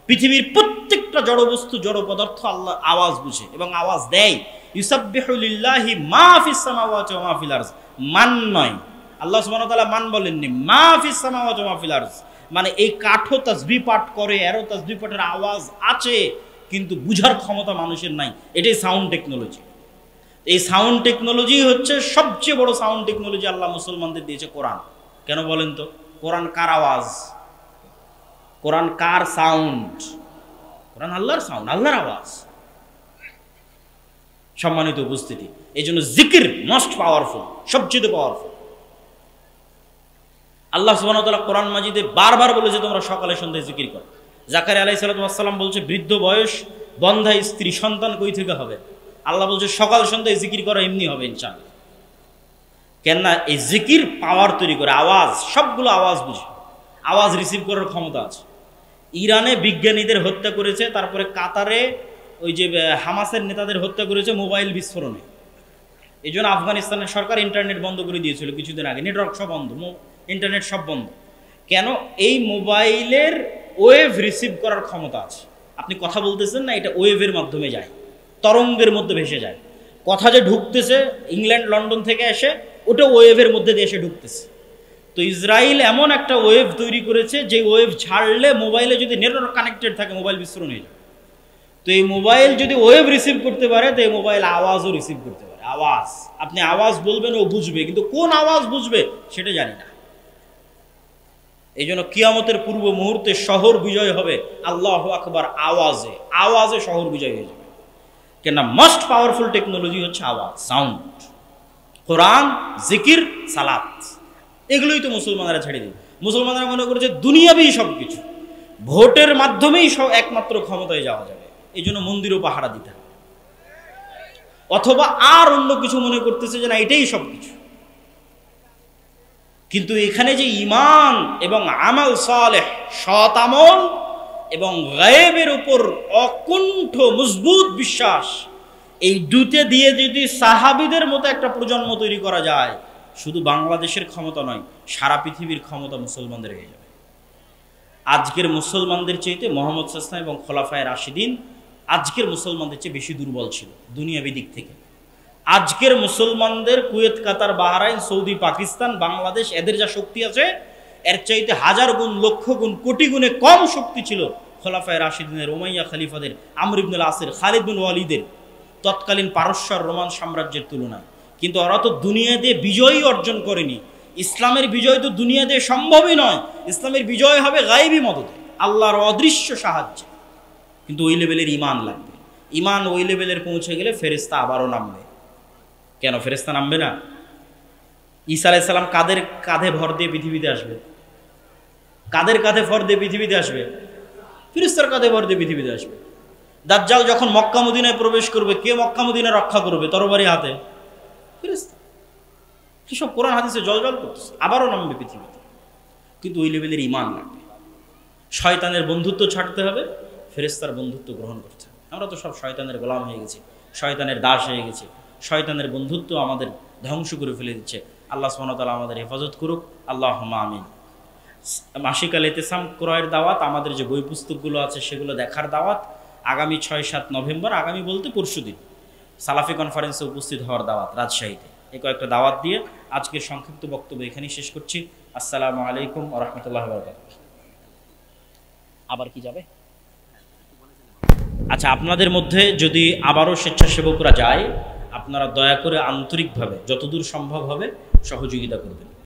পৃথিবীর প্রত্যেকটা জড় বস্তু, জড় পদার্থ আল্লাহ আওয়াজ বুঝে এবং আওয়াজ দেয়। ইউসাব্বিহু লিল্লাহি মা ফিস সামাওয়াতি ওয়া মা ফিল আরজ। মান নয়, আল্লাহ সুবহানাহু ওয়া তাআলা মান বলেননি, মা ফিস সামাওয়াতি ওয়া মা ফিল আরজ। মানে এই কাঠও তাসবিহ পাঠ করে, এরও তাসবিহ পাঠের আওয়াজ আছে, কিন্তু বুঝার ক্ষমতা মানুষের নাই। এটাই সাউন্ড টেকনোলজি। এই সাউন্ড টেকনোলজি হচ্ছে সবচেয়ে বড় সাউন্ড টেকনোলজি আল্লাহ মুসলমানদের দিয়েছে কোরআন। কেন বলেন তো? কোরআন কার আওয়াজ? কোরআন কার সাউন্ড? কোরআন আল্লাহর সাউন্ড, আল্লাহর আওয়াজ। সম্মানিত উপস্থিতি, এই জন্য জিকির মোস্ট পাওয়ারফুল, সবচেয়ে পাওয়ারফুল। আল্লাহ সুবহানাহু ওয়া তাআলা কোরআন মাজিদে বারবার বলেছে তোমরা সকালে সন্ধ্যায় জিকির করো। জাকারিয়া আলাইহিস সালাম বলছে বৃদ্ধ বয়স, বন্ধা স্ত্রী, সন্তান কই থেকে হবে? আল্লাহ বলছে সকাল সন্ধ্যায় জিকির করা এমনি হবে ইনশাআল্লাহ। কেন না? এই জিকির পাওয়ার তৈরি করে, আওয়াজ, সবগুলো আওয়াজ বুঝে, আওয়াজ রিসিভ করার ক্ষমতা আছে। ইরানে বিজ্ঞানীদের হত্যা করেছে, তারপরে কাতারে ওই যে হামাসের নেতাদের হত্যা করেছে মোবাইল বিস্ফোরণে। এই জন্য আফগানিস্তানের সরকার ইন্টারনেট বন্ধ করে দিয়েছিল কিছুদিন আগে, নেটওয়ার্ক সব বন্ধ, ইন্টারনেট সব বন্ধ। কেন? এই মোবাইলের ওয়েভ রিসিভ করার ক্ষমতা আছে। আপনি কথা বলতেছেন না, এটা ওয়েভের মাধ্যমে যায়, তরঙ্গের মধ্যে ভেসে যায়। কথা যে ঢুকতেছে ইংল্যান্ড লন্ডন থেকে এসে, ওটা ওয়েভের মধ্যে দিয়ে এসে ঢুকতেছে। তো ইসরায়েল এমন একটা ওয়েভ তৈরি করেছে, যে ওয়েভ ছাড়লে মোবাইলে যদি নেটওয়ার্ক কানেক্টেড থাকে মোবাইল বিস্ফোরণ হয়ে যাবে। তো এই মোবাইল যদি ওয়েভ রিসিভ করতে পারে, তো এই মোবাইল আওয়াজও রিসিভ করতে পারে। আওয়াজ, আপনি আওয়াজ বলবেন ও বুঝবে, কিন্তু কোন আওয়াজ বুঝবে সেটা জানি না। এই জন্য কিয়ামতের পূর্ব মুহূর্তে শহর বিজয় হবে আল্লাহু আকবার আওয়াজে, আওয়াজে শহর বিজয় হয়ে যাবে। কেননা মোস্ট পাওয়ারফুল টেকনোলজি হচ্ছে আওয়াজ, সাউন্ড। কোরআন, জিকির, সালাত, এগুলোই তো মুসলমানরা ছেড়ে দিবে। মুসলমানরা মনে করেছে দুনিয়াবি সব কিছু, ভোটের মাধ্যমেই সব একমাত্র ক্ষমতায় যাওয়া যাবে। এই জন্য মন্দিরও পাহারা দিতে হবে, অথবা আর অন্য কিছু মনে করতেছে যে না এটাই সব কিছু। কিন্তু এখানে যে ঈমান এবং আমাল সালেহ, সৎ আমল এবং গায়েবের উপর অকুণ্ঠ মজবুত বিশ্বাস, এই দুটো দিয়ে যদি সাহাবীদের মতো একটা প্রজন্ম তৈরি করা যায়, শুধু বাংলাদেশের ক্ষমতা নয়, সারা পৃথিবীর ক্ষমতা মুসলমানদের হয়ে যাবে। আজকের মুসলমানদের চাইতে মুহাম্মদ সাল্লাল্লাহু আলাইহি ওয়াসাল্লাম এবং খোলাফায়ে রাশিদিন আজকের মুসলমানদের চেয়ে বেশি দুর্বল ছিল দুনিয়াবী দিক থেকে। আজকের মুসলমানদের কুয়েত, কাতার, বাহরাইন, সৌদি, পাকিস্তান, বাংলাদেশ, এদের যা শক্তি আছে এর চাইতে হাজার গুণ, লক্ষ গুণ, কোটি গুণে কম শক্তি ছিল খোলাফায়ে রাশিদিনের, উমাইয়া খলিফাদের, আমর ইবনুল আসির, খালিদ বিন ওয়ালিদের, তৎকালীন পারস্য আর রোমান সাম্রাজ্যের তুলনায়। কিন্তু ওরা তো দুনিয়া দিয়ে বিজয়ই অর্জন করেনি। ইসলামের বিজয় তো দুনিয়া দিয়ে সম্ভবই নয়। ইসলামের বিজয় হবে গায়েবী মদদে, আল্লাহর অদৃশ্য সাহায্যে। কিন্তু ওই লেভেলের ঈমান লাগবে। ঈমান ওই লেভেলের পৌঁছে গেলে ফেরেশতা আবারও নামবে। কেন ফেরেশতা নামবে না? ঈসা আলাইহিস সালাম কাদের কাঁধে ভর দিয়ে পৃথিবীতে আসবে? কাদের কাঁধে ভর দিয়ে পৃথিবীতে আসবে? ফেরেশতার কাঁধে ভর দিয়ে পৃথিবীতে আসবে। দাজ্জাল যখন মক্কা মদিনায় প্রবেশ করবে, কে মক্কা মদিনা রক্ষা করবে তরবারি হাতে? ফেরেশতা। এসব কোরআন হাদিসে জলজল করতেছে। আবারও নামবে পৃথিবীতে। কিন্তু ওই লেভেলের ঈমান লাগবে। শয়তানের বন্ধুত্ব ছাড়তে হবে, ফেরেশতার বন্ধুত্ব গ্রহণ করতে হবে। আমরা তো সব শয়তানের গোলাম হয়ে গেছি, শয়তানের দাস হয়ে গেছি। শয়তানের বন্ধুত্ব আমাদের ধ্বংস করে ফেলে দিচ্ছে। আল্লাহ সুবহানাহু ওয়া তাআলা আমাদের হেফাজত করুক, আল্লাহুম্মা আমিন। মাসিক আল ইতিসাম ক্রয়ের দাওয়াত, আমাদের যে বই পুস্তকগুলো আছে সেগুলো দেখার দাওয়াত, আগামী 6-7 নভেম্বর, আগামী বলতে পরশুদিন সালাফি কনফারেন্সে উপস্থিত হওয়ার দাওয়াত রাজশাহীতে। এই কয়েকটা দাওয়াত দিয়ে আজকের সংক্ষিপ্ত বক্তব্য এখানেই শেষ করছি। আসসালামু আলাইকুম ওয়া রাহমাতুল্লাহি ওয়া বারাকাতুহু। আবার কি যাবে? আচ্ছা, আপনাদের মধ্যে যদি আবারও স্বেচ্ছাসেবকরা যায়, আপনারা দয়া করে আন্তরিকভাবে যতদূর সম্ভব হবে সহযোগিতা করবেন।